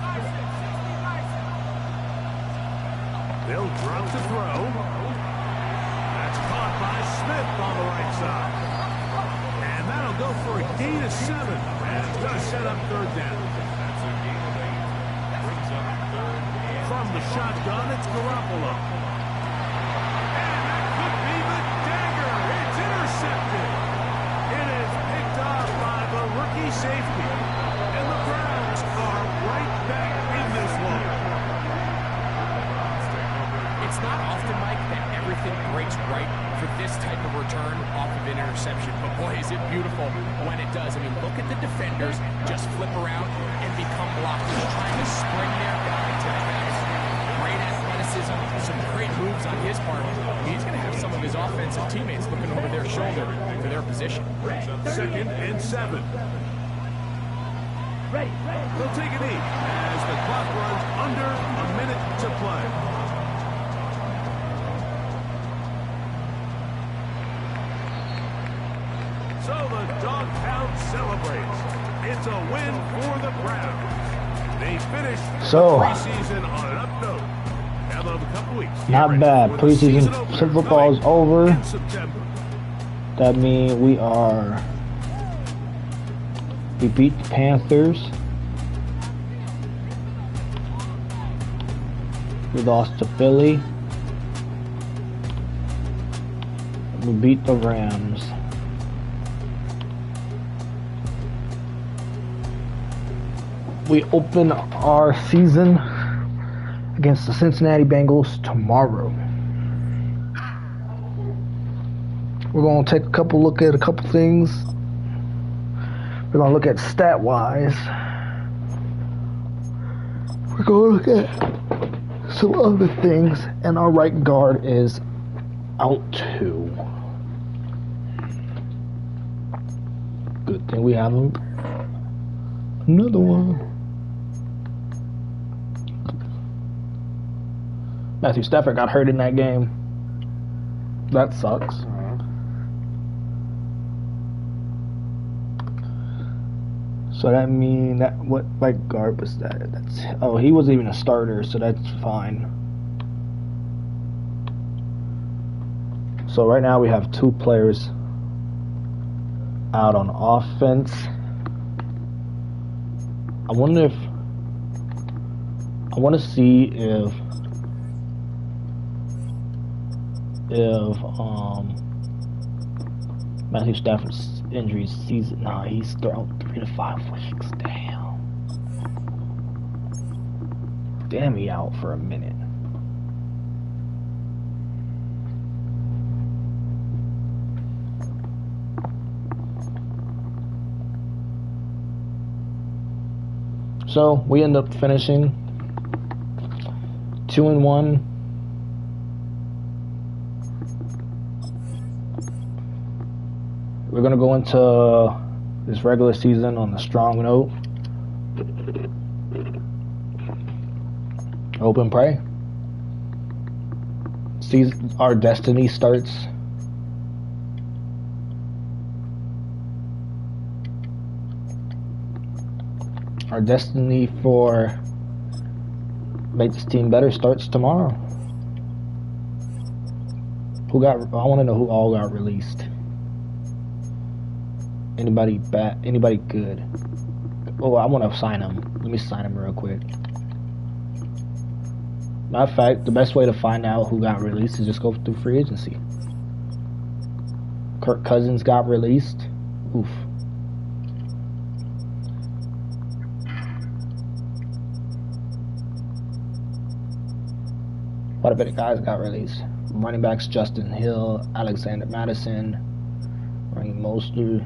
They'll drop to throw. That's caught by Smith on the right side. And that'll go for a gain of 7. And it's going to set up third down. From the shotgun, it's Garoppolo. Safety, and the Browns are right back in this one. It's not often, Mike, that everything breaks right for this type of return off of an interception, but boy, is it beautiful when it does. I mean, look at the defenders just flip around and become blockers, trying to spring their guy to the house. Great athleticism, some great moves on his part. He's going to have some of his offensive teammates looking over their shoulder for their position. Second and 7. Ready. They'll take a knee as the clock runs under a minute to play. So the dog pound celebrates. It's a win for the Browns. They finished the preseason on an up note. Now they'll have a couple weeks. Not bad. Preseason football is over. That means we beat the Panthers. We lost to Philly. We beat the Rams. We open our season against the Cincinnati Bengals tomorrow. We're going to take a look at a couple things. We're going to look at stat-wise. We're going to look at some other things. And our right guard is out too. Good thing we have another one. Matthew Stafford got hurt in that game. That sucks. So that mean that what right guard was that? He wasn't even a starter, so that's fine. So right now we have 2 players out on offense. I want to see if Matthew Stafford's injury season. Nah, he's thrown 3 to 5 weeks. Damn, he out for a minute. So we end up finishing 2-1. We're going to go into this regular season on a strong note. Hope and pray. Our destiny starts. Our destiny for make this team better starts tomorrow. I want to know who all got released. Anybody bad? Anybody good? Oh, I want to sign him. Let me sign him real quick. Matter of fact, the best way to find out who got released is just go through free agency. Kirk Cousins got released. Oof. Quite a bit of guys got released. Running backs: Justin Hill, Alexander Madison, Raheem Mostert.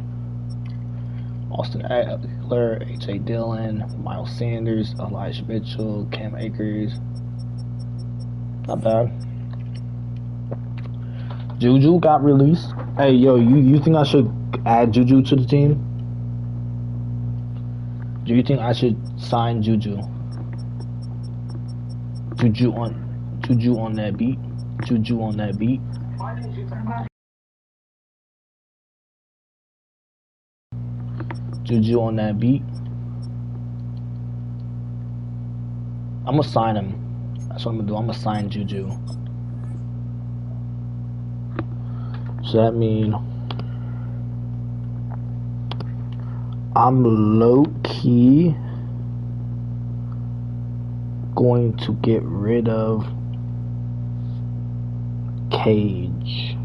Austin Eckler, H.A. Dillon, Miles Sanders, Elijah Mitchell, Cam Akers. Not bad. Juju got released. Hey, yo, you think I should add Juju to the team? Do you think I should sign Juju? Juju on that beat. Juju on that beat. Juju on that beat. I'm gonna sign him. That's what I'm gonna do. I'm gonna sign Juju. So that means I'm low-key going to get rid of Cage.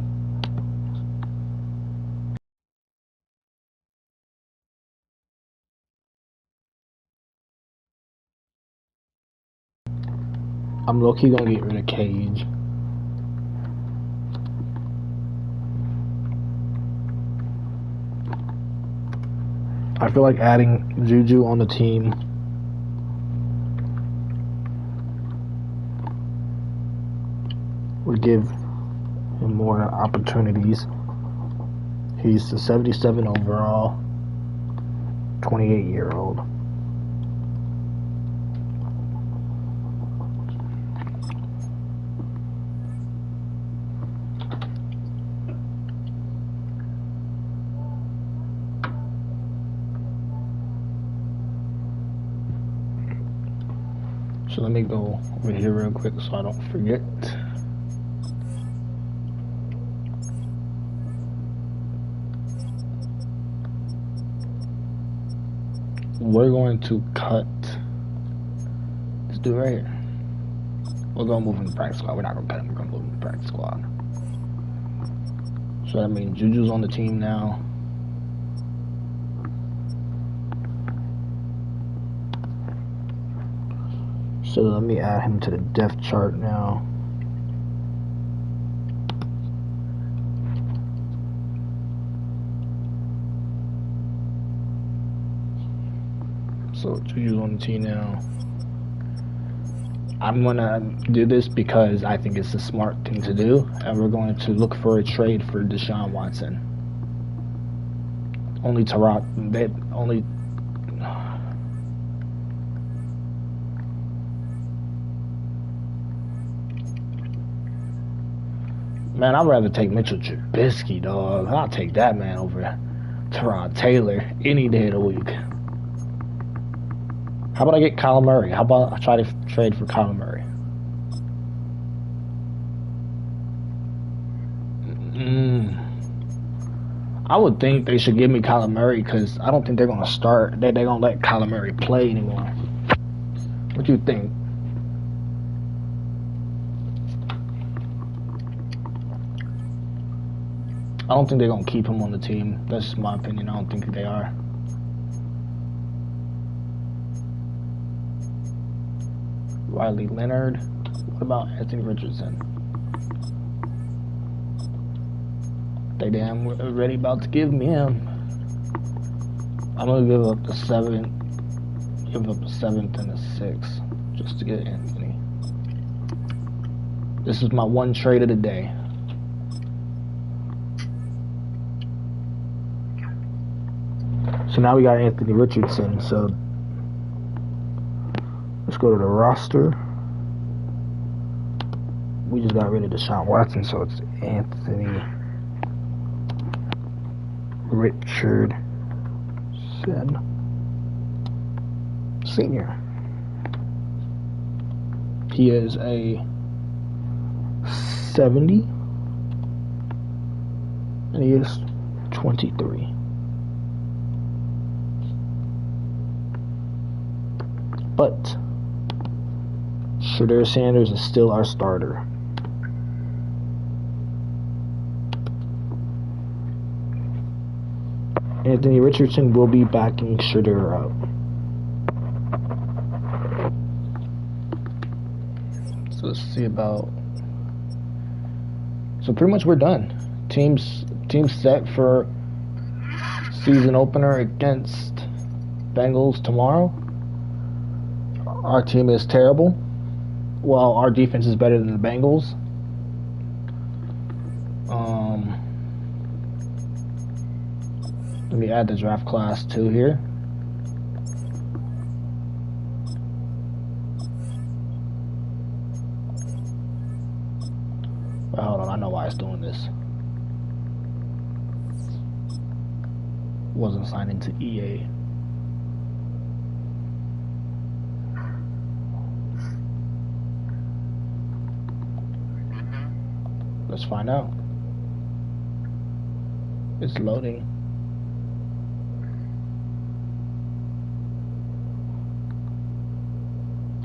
I'm low-key gonna get rid of Cage. I feel like adding Juju on the team would give him more opportunities. He's the 77 overall, 28-year-old. So let me go over here real quick so I don't forget. We're going to cut this dude right here. We're going to move him to the practice squad. We're not going to cut him. We're going to move him to the practice squad. So that means Juju's on the team now. So let me add him to the depth chart now. So Juju's on the team now. I'm gonna do this because I think it's a smart thing to do, and we're going to look for a trade for Deshaun Watson. Man, I'd rather take Mitchell Trubisky, dog. I'll take that man over Tyrod Taylor any day of the week. How about I get Kyler Murray? How about I try to trade for Kyler Murray? I would think they should give me Kyler Murray because I don't think they're going to start. They're going to let Kyler Murray play anymore. What do you think? I don't think they're going to keep him on the team. That's just my opinion. I don't think they are. Riley Leonard. What about Anthony Richardson? They damn already about to give me him. I'm going to give up the 7th. Give up the 7th and the 6th just to get Anthony. This is my one trade of the day. So now we got Anthony Richardson. So let's go to the roster. We just got rid of Deshaun Watson, so it's Anthony Richardson Sr. He is a 70 and he is 23. But Shedeur Sanders is still our starter. Anthony Richardson will be backing Shedeur up. So let's see about. So pretty much we're done. Team's set for Season opener against Bengals tomorrow. Our team is terrible. Well, our defense is better than the Bengals. Let me add the draft class too here. Well, hold on, I know why it's doing this. Wasn't signed into EA. Let's find out. It's loading.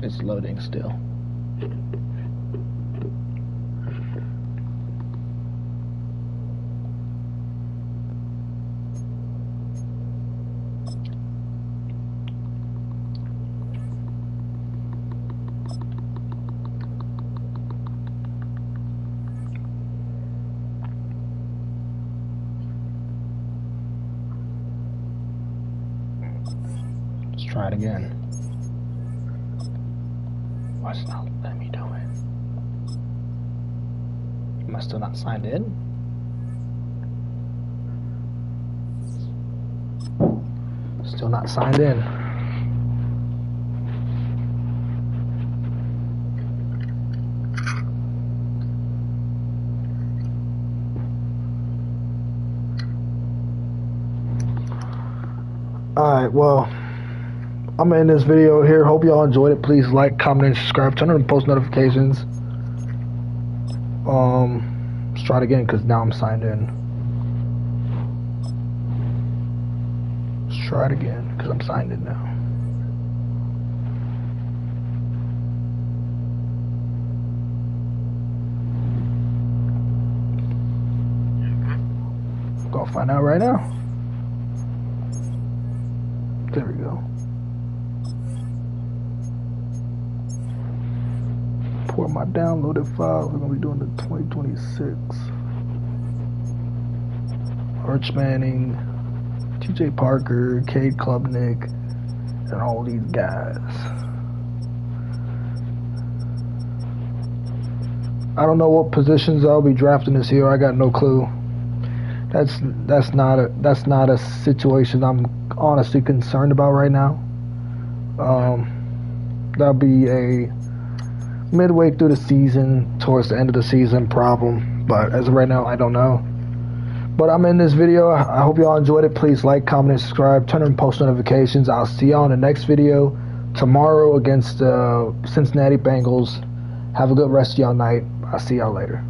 It's loading still. Let's try it again. Why is it not letting me do it? Am I still not signed in? Still not signed in. Alright, well, I'm gonna end this video here. Hope y'all enjoyed it. Please like, comment, and subscribe. Turn on post notifications. Let's try it again because now I'm signed in. Let's try it again because I'm signed in now. Gonna find out right now. There we go. Pour my downloaded files. We're gonna be doing the 2026. Arch Manning, TJ Parker, Cade Klubnik, and all these guys. I don't know what positions I'll be drafting this year. I got no clue. That's not a situation I'm honestly concerned about right now. That'll be a midway through the season, towards the end of the season problem. But as of right now, I don't know. But I'm in this video. I hope y'all enjoyed it. Please like, comment, and subscribe. Turn on post notifications. I'll see y'all in the next video tomorrow against the Cincinnati Bengals. Have a good rest of y'all night. I'll see y'all later.